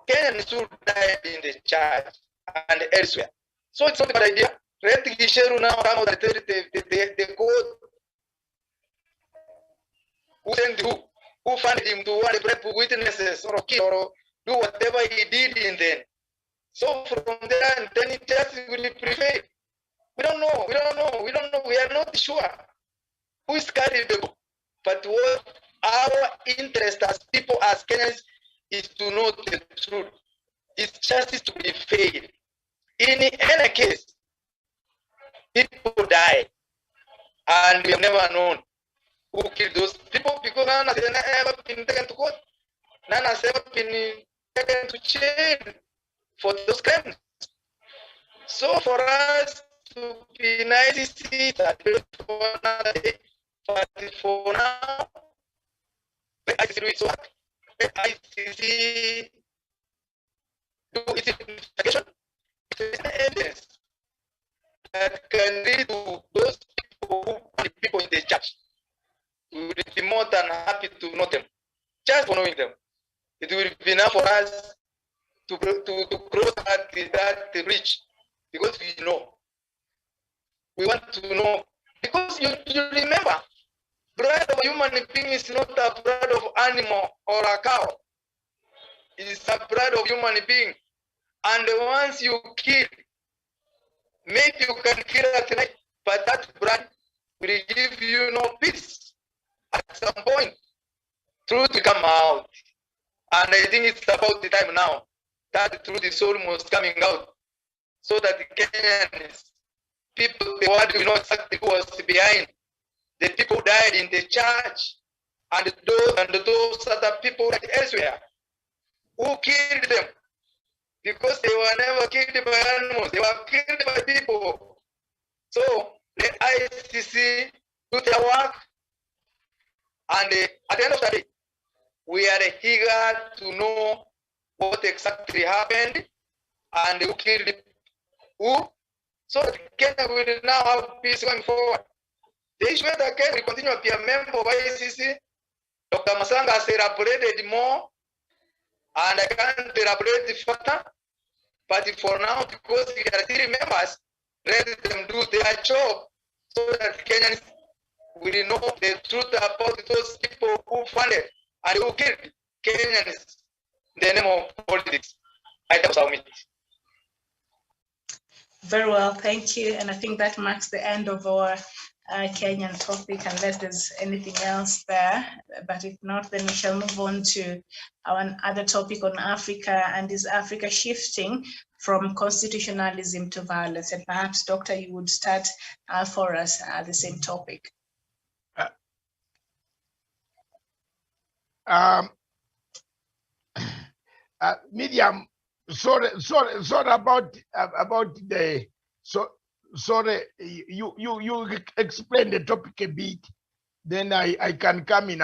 Kenyans who died in the church and elsewhere. So it's not a bad idea. Let Gisheru now come out and tell the court who sent who funded him to want to prep witnesses or kill or do whatever he did in then. So from there, and then it just will prevail. We don't know. We are not sure who is carrying the book. But what our interest as people, as Kenyans, is to know the truth. It's justice to be fair. In any case, people die, and we have never known who killed those people because none has ever been taken to court. None has ever been taken to jail for those crimes. So for us to be nice, for another day, but for now, the ICC do its work. The ICC do its investigation. If there is evidence that can lead to those people in the church, we will be more than happy to know them. Just for knowing them, it will be enough for us to cross that bridge, because we know. We want to know, because you remember, blood of a human being is not a blood of animal or a cow. It's a blood of human being. And once you kill, maybe you can kill at night, but that blood will give you no peace. At some point, truth will come out. And I think it's about the time now that the truth is almost coming out, so that the Kenyans, people, the world will know exactly who was behind the people who died in the church, and those other people elsewhere who killed them, because they were never killed by animals, they were killed by people. So the ICC do their work, and at the end of the day, we are eager to know what exactly happened and who killed who, so that Kenya will now have peace going forward. The issue that Kenya will continue to be a member of ICC. Dr. Masanga has elaborated more, and I can't elaborate further, But for now, because we are 3 members, let them do their job so that Kenyans will know the truth about those people who funded and who killed Kenyans in the name of politics. I submit. Very well, thank you. And I think that marks the end of our Kenyan topic, unless there's anything else there. But if not, then we shall move on to our other topic on Africa, and is Africa shifting from constitutionalism to violence? And perhaps, Doctor, you would start for us the same topic. Miriam, sorry about the sorry, you explain the topic a bit, then I can come in.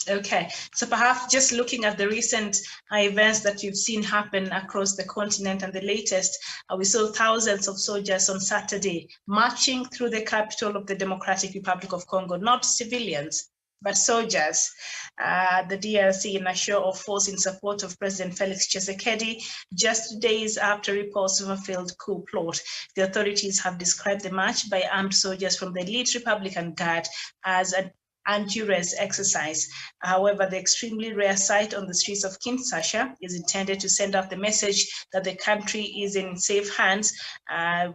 Okay, so perhaps just looking at the recent events that you've seen happen across the continent, and the latest, we saw thousands of soldiers on Saturday marching through the capital of the Democratic Republic of Congo, not civilians, but soldiers, the DRC, in a show of force in support of President Felix Tshisekedi, just days after reports of a failed coup plot. The authorities have described the march by armed soldiers from the elite Republican Guard as an endurance exercise. However, the extremely rare sight on the streets of Kinshasa is intended to send out the message that the country is in safe hands, you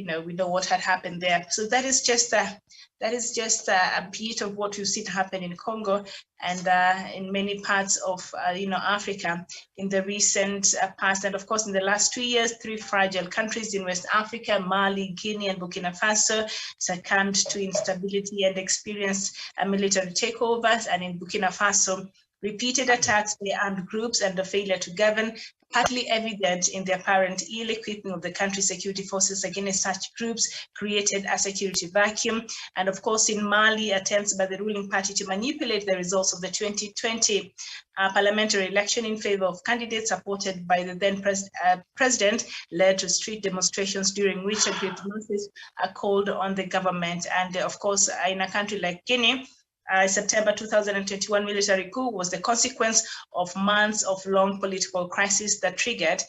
know, we know what had happened there. So that is just a bit of what we've seen happen in Congo and in many parts of you know, Africa in the recent past. And of course, in the last 2 years, 3 fragile countries in West Africa, Mali, Guinea, and Burkina Faso, succumbed to instability and experienced military takeovers. And in Burkina Faso, repeated attacks by armed groups and the failure to govern, partly evident in the apparent ill-equipping of the country's security forces against such groups, created a security vacuum. And of course, in Mali, attempts by the ruling party to manipulate the results of the 2020 parliamentary election in favor of candidates supported by the then president led to street demonstrations, during which a great masses called on the government. And of course, in a country like Guinea, September 2021 military coup was the consequence of months of long political crisis that triggered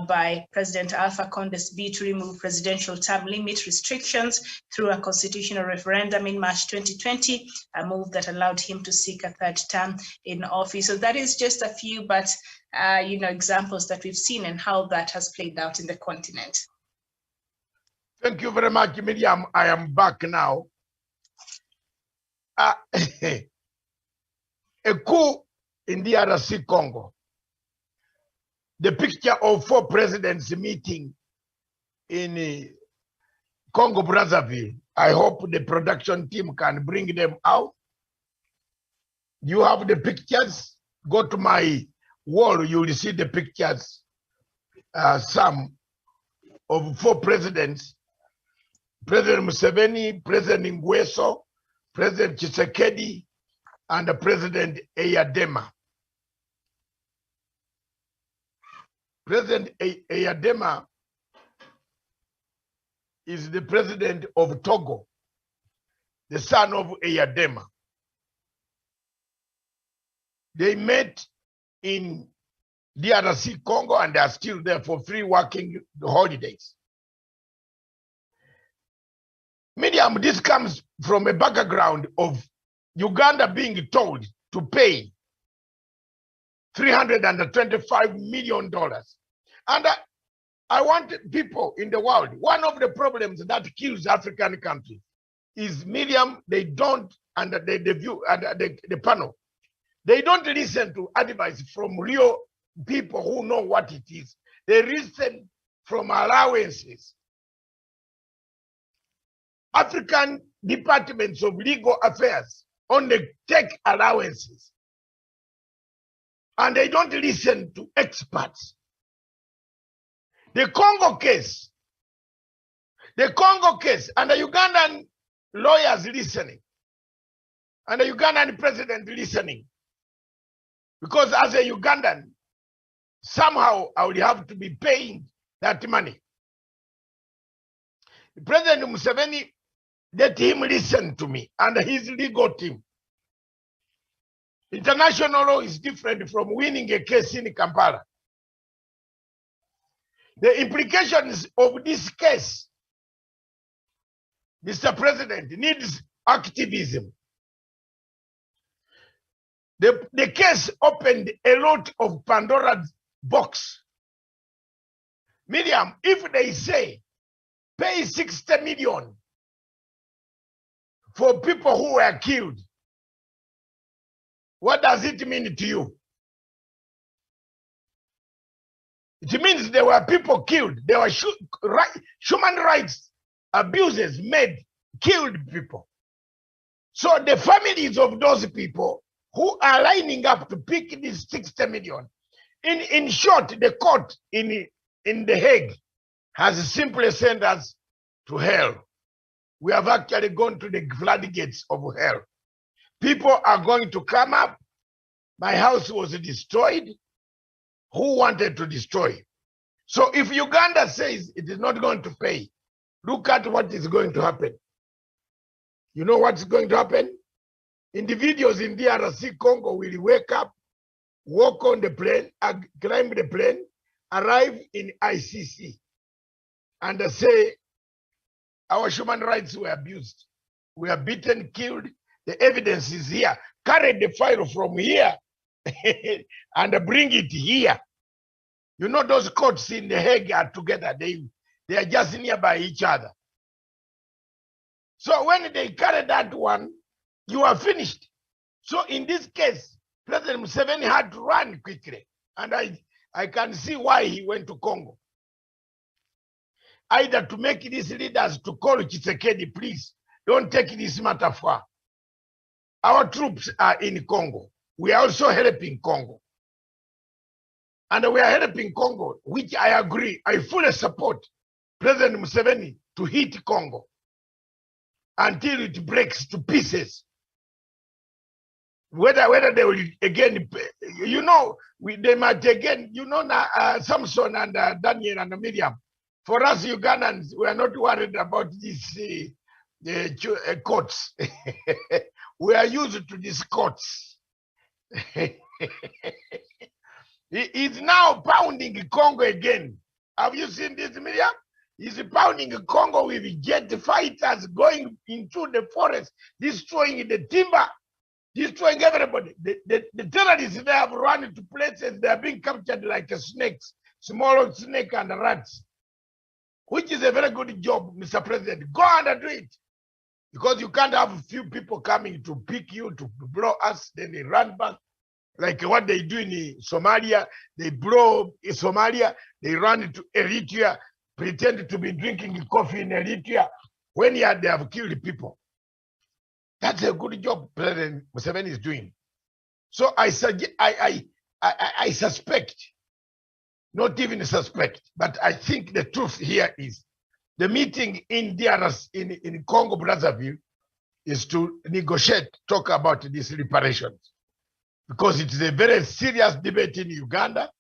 by President Alpha Conde's bid to remove presidential term limit restrictions through a constitutional referendum in March 2020, a move that allowed him to seek a 3rd term in office. So that is just a few, but you know, examples that we've seen and how that has played out in the continent. Thank you very much, Miriam. I am back now. A coup in DRC Congo. The picture of 4 presidents meeting in Congo Brazzaville. I hope the production team can bring them out. You have the pictures. Go to my wall, you will see the pictures. Some of 4 presidents: President Museveni, President Nguesso, President Tshisekedi, and President Eyadema. President Eyadema is the president of Togo, the son of Eyadema. They met in DRC Congo and they are still there for free working holidays. Miriam, this comes from a background of Uganda being told to pay $325 million. And I want people in the world, one of the problems that kills African countries is, Miriam, they don't, and the view, and the panel, they don't listen to advice from real people who know what it is. They listen from allowances. African departments of legal affairs only take allowances. And they don't listen to experts. The Congo case, and the Ugandan lawyers listening, and the Ugandan president listening. Because as a Ugandan, somehow I would have to be paying that money. President Museveni, let him listen to me and his legal team. International law is different from winning a case in Kampala. The implications of this case, Mr. President, needs activism. The case opened a lot of Pandora's box. Miriam, if they say pay 60 million for people who were killed, what does it mean to you? It means there were people killed. There were human rights abuses made, killed people. So the families of those people who are lining up to pick this 60 million, in short, the court in The Hague has simply sent us to hell. We have actually gone to the floodgates of hell. People are going to come up. My house was destroyed. Who wanted to destroy? So if Uganda says it is not going to pay, look at what is going to happen. You know what's going to happen? Individuals in DRC Congo will wake up, walk on the plane, climb the plane, arrive in ICC, and say, our human rights were abused. We are beaten, killed. The evidence is here. Carry the file from here and bring it here. You know, those courts in The Hague are together. They are just nearby each other. So when they carry that one, you are finished. So in this case, President Museveni had to run quickly. And I can see why he went to Congo. Either to make these leaders to call Tshisekedi, please, don't take this matter far. Our troops are in Congo. We are also helping Congo. And we are helping Congo, which I agree, I fully support President Museveni to hit Congo until it breaks to pieces. Whether they will again, you know, they might again, you know, Samson and Daniel and Miriam. For us Ugandans, we are not worried about these courts. We are used to these courts. He is now pounding Congo again. Have you seen this, Miriam? He's pounding Congo with jet fighters going into the forest, destroying the timber, destroying everybody. The terrorists, they have run to places, they are being captured like snakes, small snake and rats, which is a very good job, Mr. President. Go and do it. Because you can't have a few people coming to pick you, to blow us, then they run back. Like what they do in Somalia, they blow in Somalia, they run to Eritrea, pretend to be drinking coffee in Eritrea, when they have killed people. That's a good job President Museveni is doing. So I suspect, not even suspect, but I think the truth here is the meeting in DRC, in Congo Brazzaville, is to negotiate, talk about these reparations. Because it is a very serious debate in Uganda,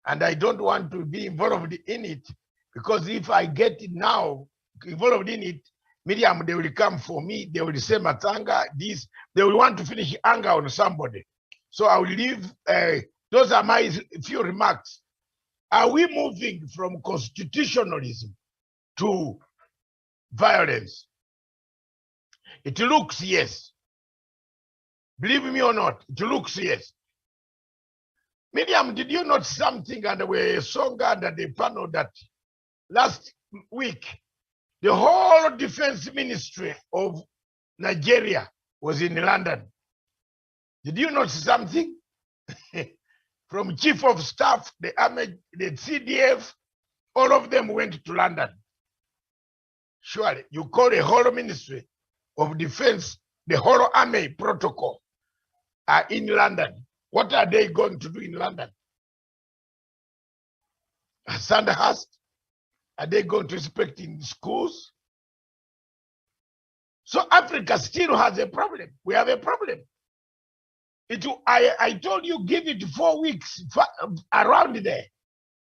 and I don't want to be involved in it, because if I get now involved in it, Miriam, they will come for me, they will say Matanga, this, they will want to finish anger on somebody. So I will leave, those are my few remarks. Are we moving from constitutionalism to violence? It looks yes. Believe me or not, it looks yes. Miriam, did you note something under the song under the panel that last week, the whole defense ministry of Nigeria was in London? Did you notice something? From chief of staff, the army, the CDF, all of them went to London. Surely, you call the whole ministry of defense, the whole army protocol are in London. What are they going to do in London? Sandhurst? Are they going to inspect in schools? So Africa still has a problem. We have a problem. I told you, give it 4 weeks around there.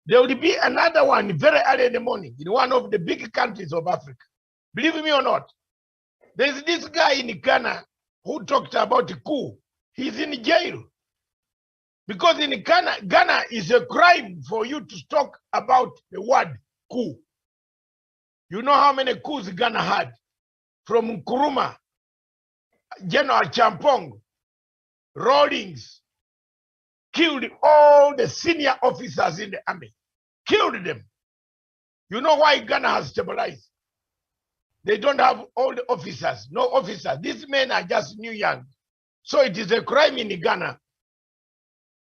There will be another one very early in the morning in one of the big countries of Africa. Believe me or not, there's this guy in Ghana who talked about the coup. He's in jail. Because in Ghana is a crime for you to talk about the word coup. You know how many coups Ghana had? From Nkrumah, General Champong, Rawlings, killed all the senior officers in the army. Killed them. You know why Ghana has stabilized? They don't have all the officers, no officers. These men are just new young. So it is a crime in Ghana,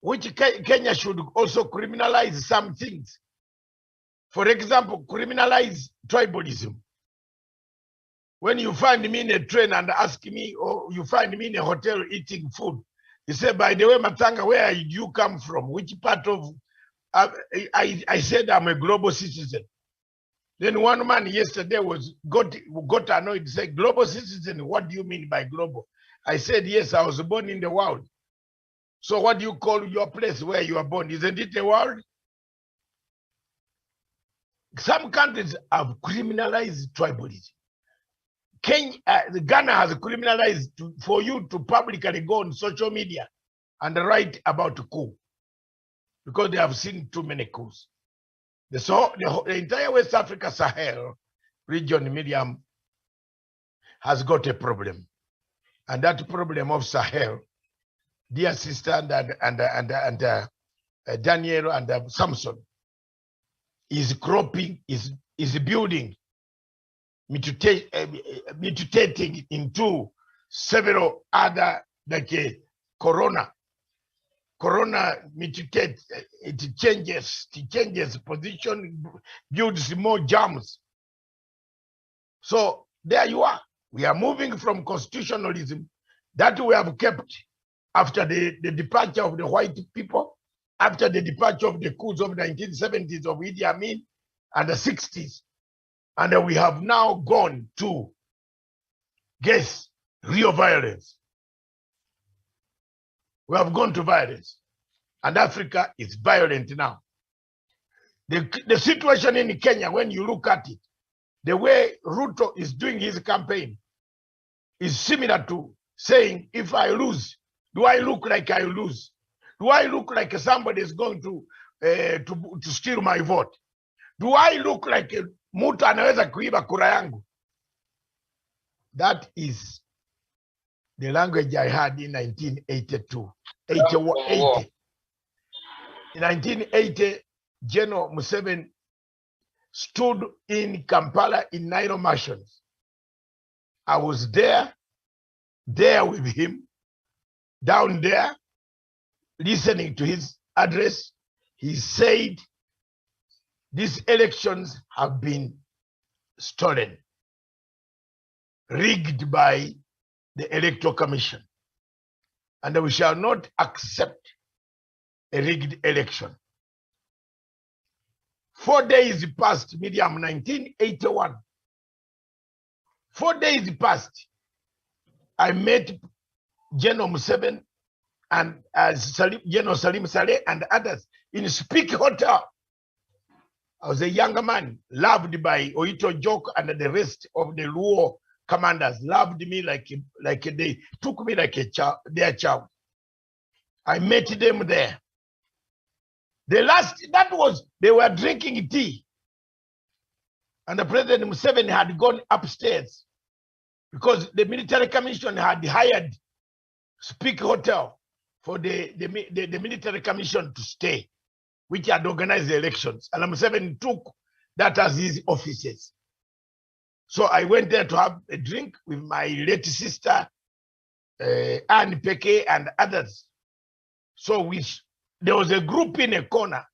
which Kenya should also criminalize some things. For example, criminalize tribalism. When you find me in a train and ask me, or you find me in a hotel eating food, you say, by the way, Matanga, where did you come from? Which part of, I said I'm a global citizen. Then one man yesterday got annoyed, said, global citizen, what do you mean by global? I said, yes, I was born in the world. So what do you call your place where you are born? Isn't it the world? Some countries have criminalized tribalism. Ghana has criminalized for you to publicly go on social media and write about a coup because they have seen too many coups. The entire West Africa Sahel region, Miriam, has got a problem. And that problem of Sahel, dear sister and Daniel and Samson, is cropping, is building, mutating into several other, like corona. Corona mutates, it changes position, builds more germs. So there you are. We are moving from constitutionalism that we have kept after the departure of the white people, after the departure of the coups of the 1970s of Idi Amin and the 60s. And we have now gone to, guess, real violence. We have gone to violence. And Africa is violent now. The situation in Kenya, when you look at it, the way Ruto is doing his campaign is similar to saying, if I lose, do I look like I lose? Do I look like somebody is going to steal my vote? Do I look like mtu anaweza kuiba kura yangu? That is the language I had in 1982. 80. In 1980, General Museveni stood in Kampala in Nile Marshals. I was there with him, down there, listening to his address. He said, these elections have been stolen, rigged by the Electoral Commission, and we shall not accept a rigged election. 4 days passed, Miriam, 1981. 4 days passed. I met General Museveni and General Salim Saleh and others in Speak Hotel. I was a younger man, loved by Oito Jok and the rest of the Luo commanders, loved me like they took me like their child. I met them there. They were drinking tea. And the President Museveni had gone upstairs because the military commission had hired Speak Hotel for the military commission to stay, which had organized the elections. And Museveni took that as his offices. So I went there to have a drink with my late sister, Anne Peke, and others. So there was a group in a corner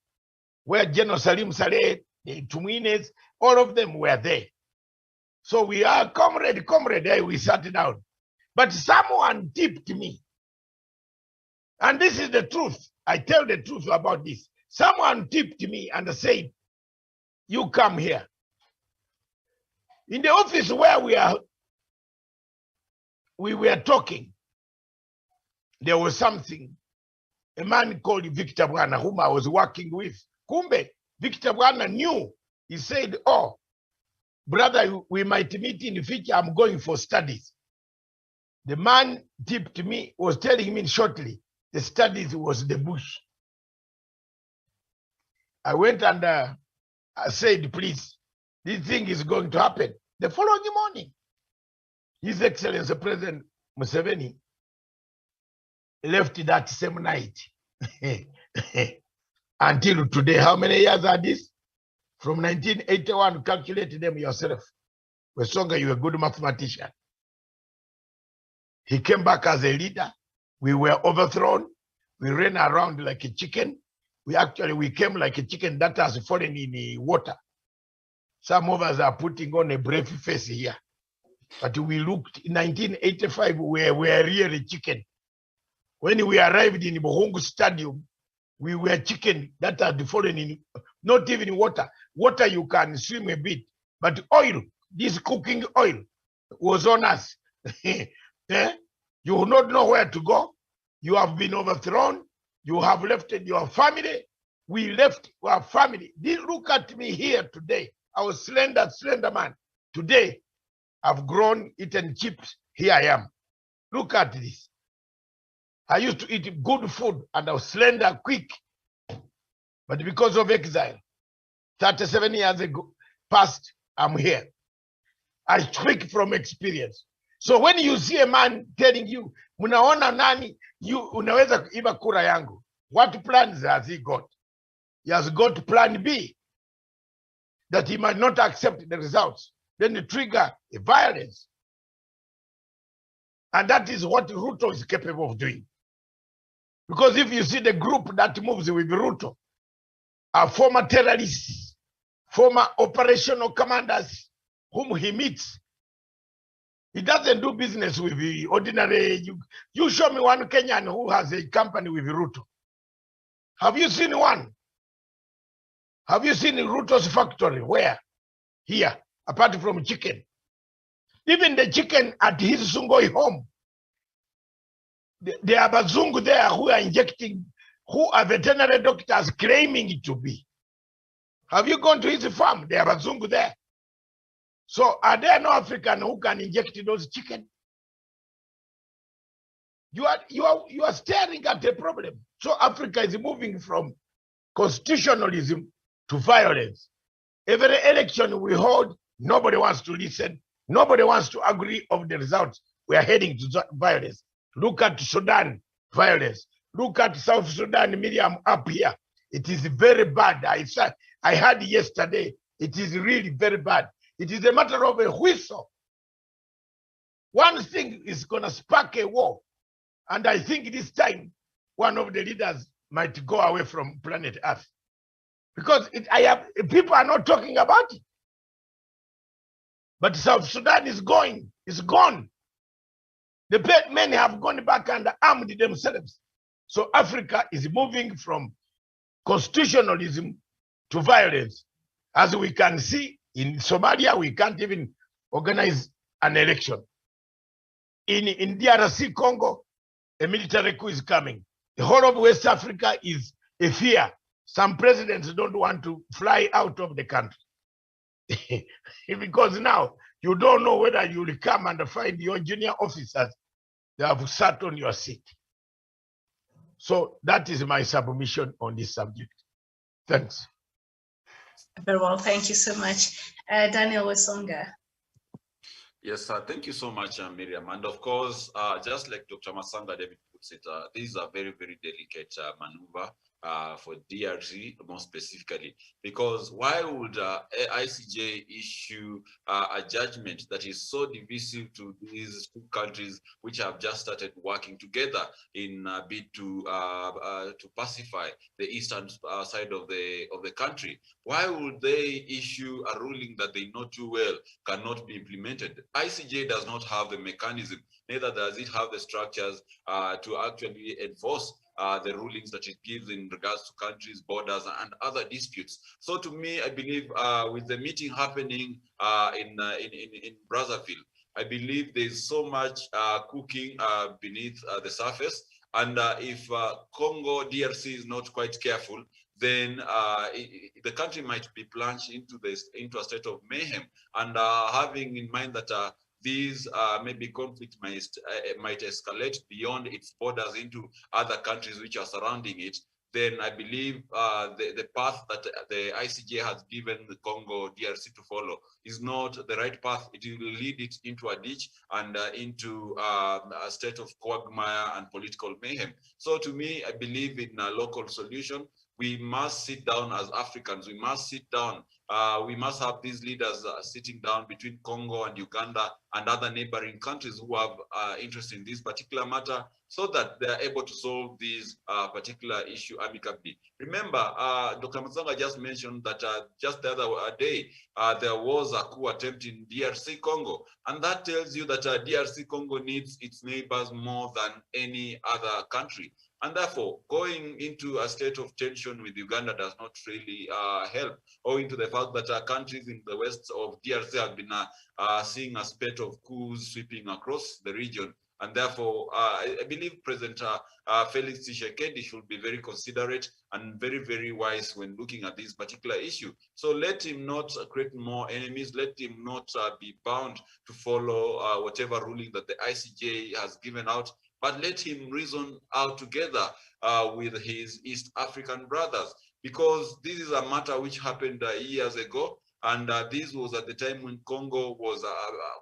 where General Salim Saleh, the Tumines, all of them were there. So we are comrade, we sat down. But someone tipped me. And this is the truth. I tell the truth about this. Someone tipped me and said, you come here. In the office where we were talking, there was something. A man called Victor Bwana, whom I was working with. Kumbe, Victor Bwana knew. He said, oh, brother, we might meet in the future. I'm going for studies. The man tipped me, was telling me shortly, the studies was the bush. I went and I said, please, this thing is going to happen. The following morning, His Excellency President Museveni left that same night. Until today, how many years are this? From 1981, calculate them yourself. Wesonga, you're a good mathematician. He came back as a leader. We were overthrown. We ran around like a chicken. We came like a chicken that has fallen in the water. Some of us are putting on a brave face here. But we looked in 1985, we were really chicken. When we arrived in Bohongu Stadium, we were chicken that had fallen in, not even water. Water you can swim a bit, but oil, this cooking oil was on us. You will not know where to go. You have been overthrown. You have left your family. We left our family. Look at me here today. I was slender man. Today, I've grown, eaten chips. Here I am. Look at this. I used to eat good food and I was slender, quick. But because of exile, 37 years ago, past, I'm here. I speak from experience. So when you see a man telling you, unaona nani, unaweza kuiba kura yangu. What plans has he got? He has got plan B, that he might not accept the results. Then you trigger a violence. And that is what Ruto is capable of doing. Because if you see the group that moves with Ruto, are former terrorists, former operational commanders whom he meets. He doesn't do business with the ordinary. You show me one Kenyan who has a company with Ruto. Have you seen one? Have you seen Ruto's factory? Where? Here, apart from chicken. Even the chicken at his Sungoi home. There are Bazungu there who are injecting, who are veterinary doctors claiming it to be. Have you gone to his farm? There are Bazungu there. So are there no African who can inject those chicken? You are staring at a problem. So Africa is moving from constitutionalism to violence. Every election we hold, nobody wants to listen. Nobody wants to agree of the results. We are heading to violence. Look at Sudan, violence. Look at South Sudan, Miriam, up here. It is very bad. I heard yesterday, it is really very bad. It is a matter of a whistle. One thing is going to spark a war. And I think this time, one of the leaders might go away from planet Earth. Because people are not talking about it. But South Sudan is going, it's gone. The men have gone back and armed themselves. So Africa is moving from constitutionalism to violence. As we can see, in Somalia, we can't even organize an election. In DRC Congo, a military coup is coming. The whole of West Africa is a fear. Some presidents don't want to fly out of the country. Because now you don't know whether you will come and find your junior officers that have sat on your seat. So that is my submission on this subject. Thanks. Very well, thank you so much. Daniel Wesonga. Yes, thank you so much, Miriam. And of course, just like Dr. Masanga David puts it, this is a very, very delicate maneuver for DRC, more specifically, because why would ICJ issue a judgment that is so divisive to these two countries which have just started working together in a bid to pacify the eastern side of the country? Why would they issue a ruling that they know too well cannot be implemented? ICJ does not have the mechanism, neither does it have the structures to actually enforce the rulings that it gives in regards to countries, borders, and other disputes. So to me, I believe with the meeting happening in Brazzaville, I believe there's so much cooking beneath the surface. And if Congo DRC is not quite careful, then the country might be plunged into a state of mayhem. And having in mind that these maybe conflict might escalate beyond its borders into other countries which are surrounding it, then I believe the path that the ICJ has given the Congo DRC to follow is not the right path. It will lead it into a ditch and into a state of quagmire and political mayhem. So to me, I believe in a local solution. We must sit down as Africans. We must sit down. We must have these leaders sitting down between Congo and Uganda and other neighboring countries who have interest in this particular matter, so that they are able to solve this particular issue amicably. Remember, Dr. Matsanga just mentioned that just the other day, there was a coup attempt in DRC Congo. And that tells you that DRC Congo needs its neighbors more than any other country. And therefore, going into a state of tension with Uganda does not really help, owing to the fact that countries in the west of DRC have been seeing a spate of coups sweeping across the region. And therefore, I believe President Felix Tshisekedi should be very considerate and very, very wise when looking at this particular issue. So let him not create more enemies. Let him not be bound to follow whatever ruling that the ICJ has given out, but let him reason out together with his East African brothers, because this is a matter which happened years ago. And this was at the time when Congo was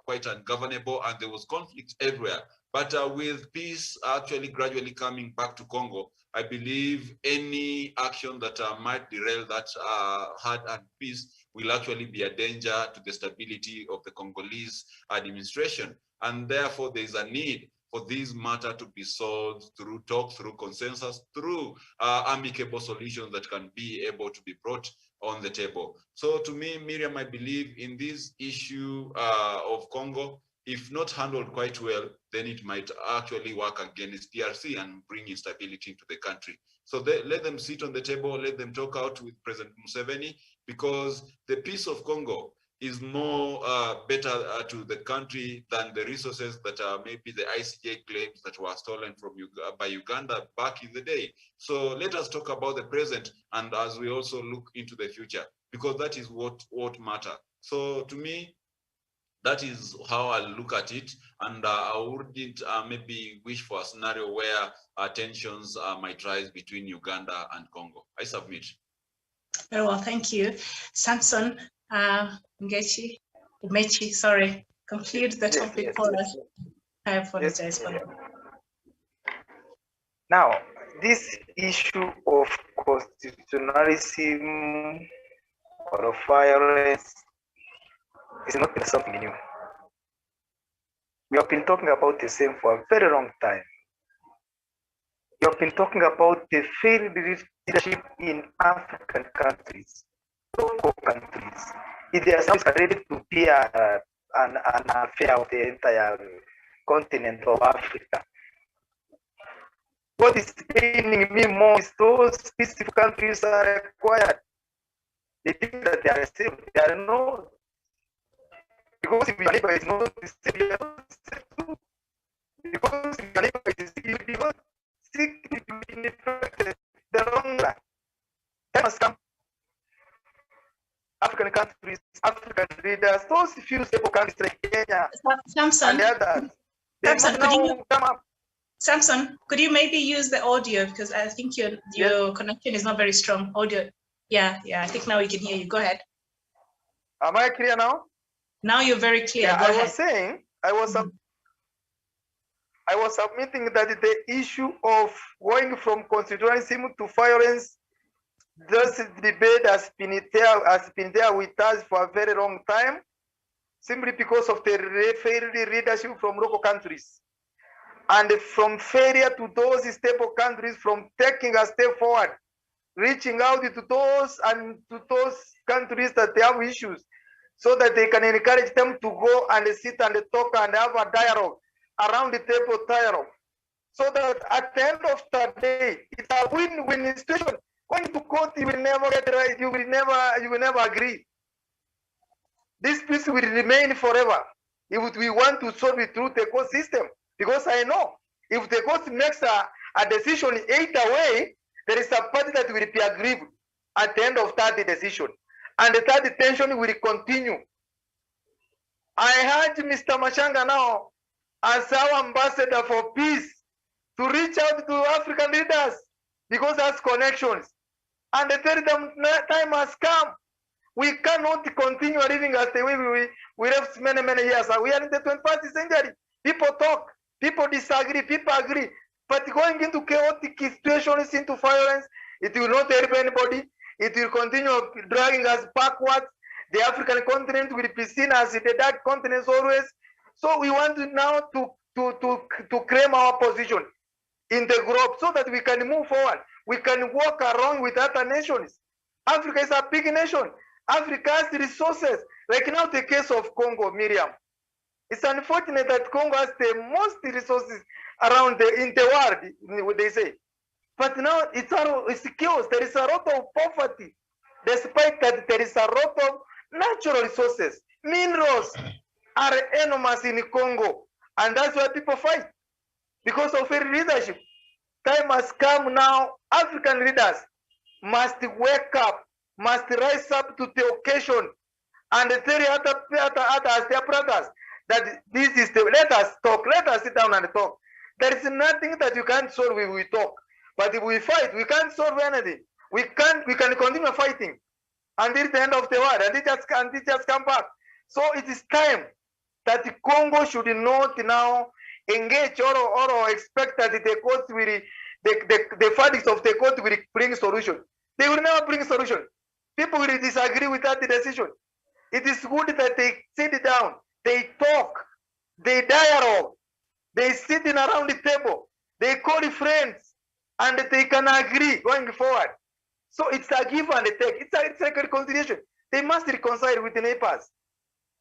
quite ungovernable and there was conflict everywhere. But with peace actually gradually coming back to Congo, I believe any action that might derail that hard-earned peace will actually be a danger to the stability of the Congolese administration. And therefore, there is a need for this matter to be solved through talk, through consensus, through amicable solutions that can be able to be brought on the table. So to me, Miriam, I believe in this issue of Congo, if not handled quite well, then it might actually work against DRC and bring instability into the country. So let them sit on the table, let them talk out with President Museveni, because the peace of Congo is more better to the country than the resources that maybe the ICJ claims that were stolen from by Uganda back in the day. So let us talk about the present, and as we also look into the future, because that is what matters. So to me, that is how I look at it, and I wouldn't maybe wish for a scenario where tensions might rise between Uganda and Congo. I submit. Very well, thank you. Samson, Umechi, sorry, conclude the topic for us. I apologize for that. Now, this issue of constitutionalism or violence is not something new. We have been talking about the same for a very long time. We have been talking about the failed leadership in African countries, local countries. It is ready to be an affair of the entire continent of Africa. What is paining me more is those peaceful countries are required. They think that they are safe. They are not. Because if your neighbor is not safe, you are not safe too. Because if your neighbor is sick, you will not sick, you will be infected. The long run. That must come. African countries, African leaders, those few stable countries like Kenya Samson, and the others, Samson, could you maybe use the audio, because I think your connection is not very strong. Audio, yeah, I think now we can hear you. Go ahead. Am I clear now? Now you're very clear. Yeah, Go ahead. was saying, I was submitting that the issue of going from constitutionalism to violence, this debate has been there with us for a very long time, simply because of the failed leadership from local countries, and from failure to those stable countries from taking a step forward, reaching out to those countries that they have issues, so that they can encourage them to go and sit and talk and have a dialogue, around the table dialogue, so that at the end of the day, it's a win-win situation. Going to court, you will never get right. You will never agree. This peace will remain forever if we want to solve it through the court system. Because I know if the court makes a decision either way, there is a party that will be aggrieved at the end of that decision, and the third tension will continue. I urge Mr. Machanga now, as our ambassador for peace, to reach out to African leaders because that's connections. And the third time has come. We cannot continue living as the way we lived many years. We are in the 21st century. People talk, people disagree, people agree. But going into chaotic situations, into violence, it will not help anybody. It will continue dragging us backwards. The African continent will be seen as the dark continent always. So we want now to claim our position in the globe so that we can move forward. We can walk along with other nations. Africa is a big nation. Africa has resources. Like now the case of Congo, Miriam. It's unfortunate that Congo has the most resources around in the world, what they say. But now it's chaos. There is a lot of poverty, despite that there is a lot of natural resources. Minerals are enormous in Congo, and that's why people fight because of fair leadership. Time has come now. African leaders must wake up, must rise up to the occasion, and tell their brothers that this is the. Let us talk. Let us sit down and talk. There is nothing that you can't solve if we talk. But if we fight, we can't solve anything. We can continue fighting until the end of the world, and it just come back. So it is time that the Congo should not now engage or expect that the court will, the verdicts of the court will bring solution. They will never bring solution. People will disagree with that decision. It is good that they sit down, they talk, they dialogue, they sit in around the table, they call friends, and they can agree going forward. So it's a give and a take. It's like a reconciliation. They must reconcile with the neighbors.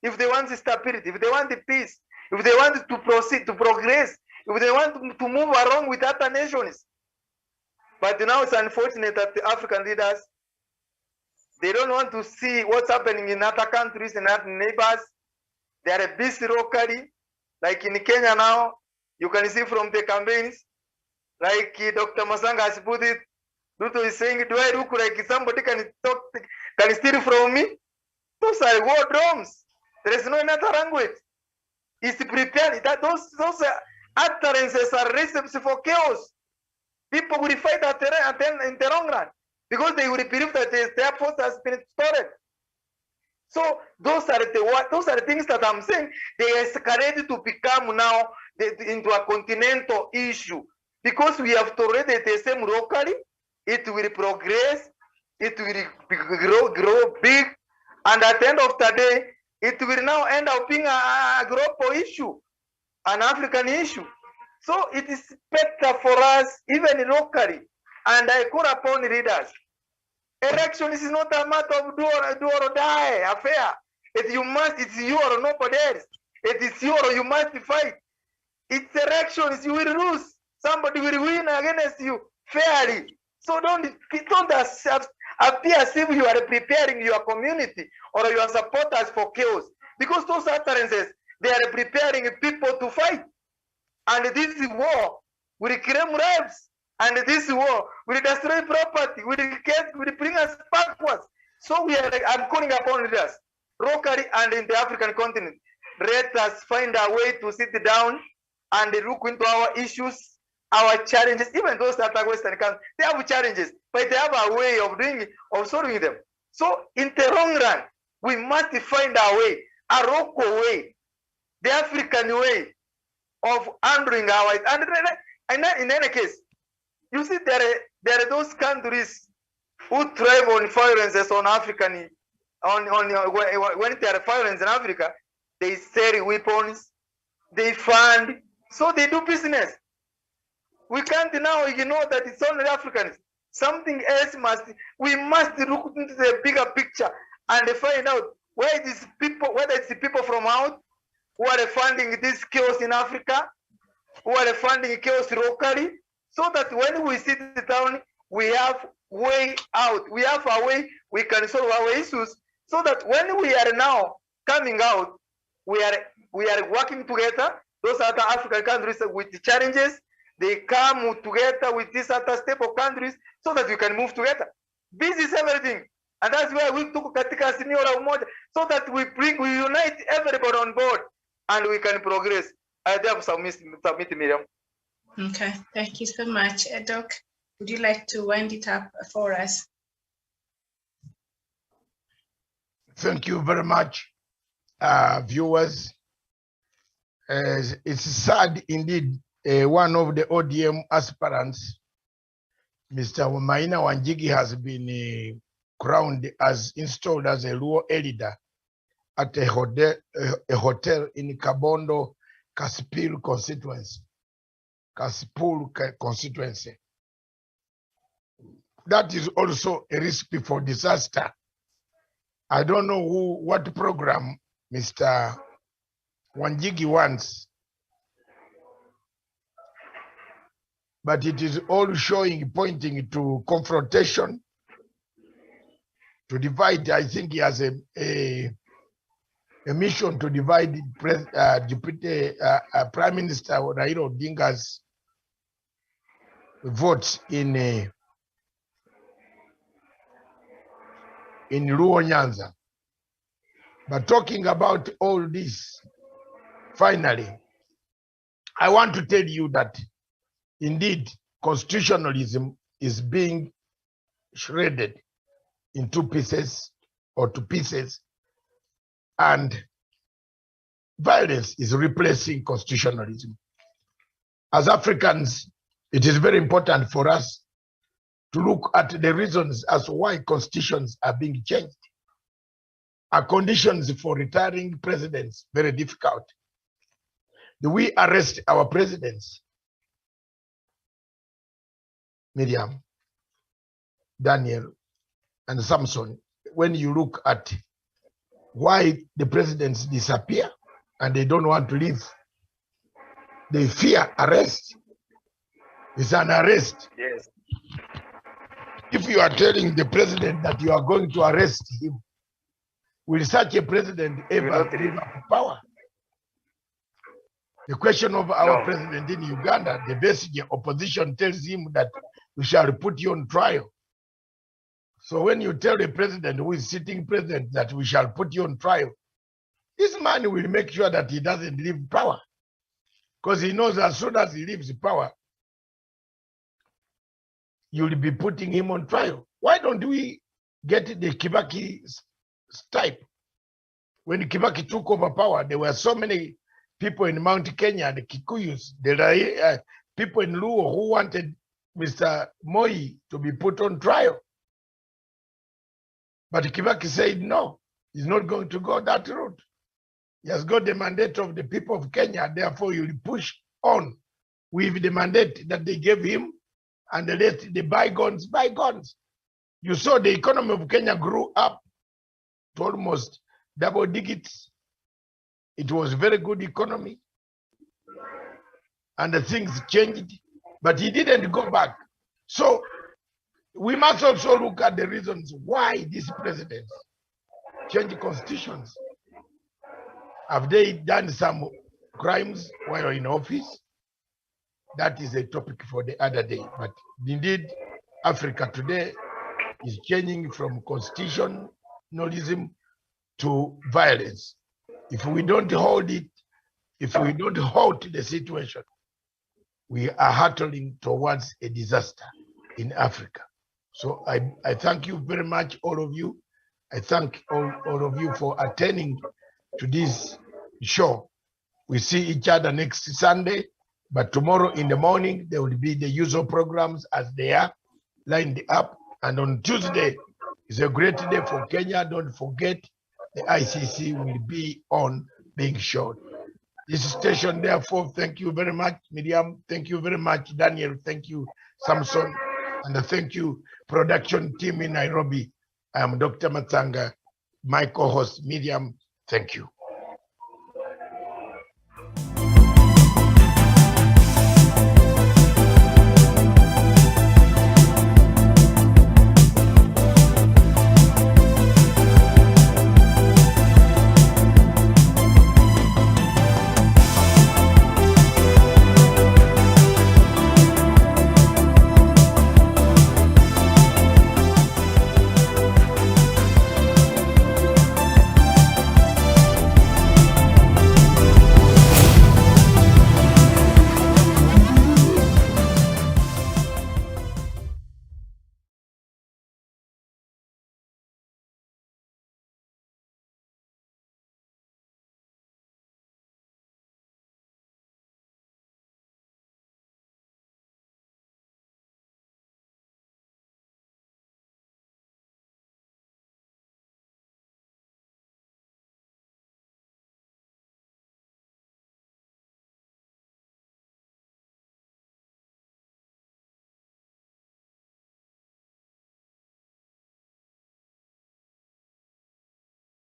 If they want the stability, if they want the peace, if they want to proceed, to progress, if they want to move along with other nations. But now it's unfortunate that the African leaders, they don't want to see what's happening in other countries and other neighbors. They are busy locally. Like in Kenya now, you can see from the campaigns, like Dr. Masanga has put it, Ruto is saying, do I look like somebody can steal from me? Those are war drums. There is no another language. It's prepared. That those utterances are recipes for chaos. People will fight in the long run because they will believe that their force has been stolen. So those are the things that I'm saying. They escalated to become now into a continental issue because we have tolerated the same locally. It will progress. It will grow big, and at the end of the day, it will now end up being a global issue, an African issue. So it is better for us, even locally, and I call upon leaders. Election is not a matter of do or die affair. It's you or nobody else. It is you or you must fight. It's elections, you will lose. Somebody will win against you fairly. So don't appear as if you are preparing your community or your supporters for chaos. Because those utterances, they are preparing people to fight. And this war will claim lives. And this war will destroy property, will bring us backwards. So I'm calling upon leaders, locally and in the African continent. Let us find a way to sit down and look into our issues, our challenges. Even those that are Western countries, they have challenges, but they have a way of solving them. So in the long run, we must find a way, a local way, the African way of handling our. And in any case, you see, there are those countries who thrive on violences on African, when there are violence in Africa, they sell weapons, they fund, so they do business. We can't now ignore that it's only Africans. Something else we must look into the bigger picture and find out whether it's the people from out who are funding this chaos in Africa, who are funding chaos locally, so that when we sit down, we have way out. We have a way we can solve our issues, so that when we are now coming out, we are working together. Those other African countries with the challenges, they come together with these other stable countries so that we can move together. This is everything. And that's why we took katika Azimio la Umoja, so that we unite everybody on board and we can progress. I have submit Miriam. Okay, thank you so much. Doc, would you like to wind it up for us? Thank you very much, viewers. It's sad indeed, one of the ODM aspirants, Mr. Maina Wanjigi, has been crowned as installed as a Luo leader at a hotel in Kabondo, Kasipul constituency. That is also a recipe for disaster. I don't know what program Mr. Wanjigi wants, but it is all showing, pointing to confrontation, to divide. I think he has a mission to divide Deputy Prime Minister Raila Odinga's votes in Luo Nyanza. But talking about all this, finally, I want to tell you that indeed constitutionalism is being shredded in two pieces, and violence is replacing constitutionalism. As Africans, it is very important for us to look at the reasons as to why constitutions are being changed. Are conditions for retiring presidents very difficult? Do we arrest our presidents? Miriam, Daniel, and Samson, when you look at why the presidents disappear and they don't want to leave, they fear arrest. It's an arrest. Yes. If you are telling the president that you are going to arrest him, will such a president ever give up power? The question of our president in Uganda, the basic opposition tells him that we shall put you on trial. So when you tell the president who is sitting president that we shall put you on trial, this man will make sure that he doesn't leave power, because he knows as soon as he leaves power, you'll be putting him on trial. Why don't we get the Kibaki type? When Kibaki took over power, there were so many people in Mount Kenya, the Kikuyus, the people in Luo who wanted Mr. Moi to be put on trial. But Kibaki said no, he's not going to go that route. He has got the mandate of the people of Kenya, therefore he will push on with the mandate that they gave him and let the bygones, bygones. You saw the economy of Kenya grew up to almost double digits. It was a very good economy. And the things changed, but he didn't go back. So we must also look at the reasons why these presidents change constitutions. Have they done some crimes while in office? That is a topic for the other day. But indeed, Africa today is changing from constitutionalism to violence. If we don't hold it, if we don't halt the situation, we are hurtling towards a disaster in Africa. So I thank you very much, all of you. I thank all of you for attending to this show. We see each other next Sunday, but tomorrow in the morning, there will be the usual programs as they are lined up. And on Tuesday is a great day for Kenya. Don't forget, the ICC will be on being shown. This station, therefore, thank you very much, Miriam. Thank you very much, Daniel. Thank you, Samson. And thank you, production team in Nairobi. I am Dr. Matsanga, my co-host, Miriam. Thank you.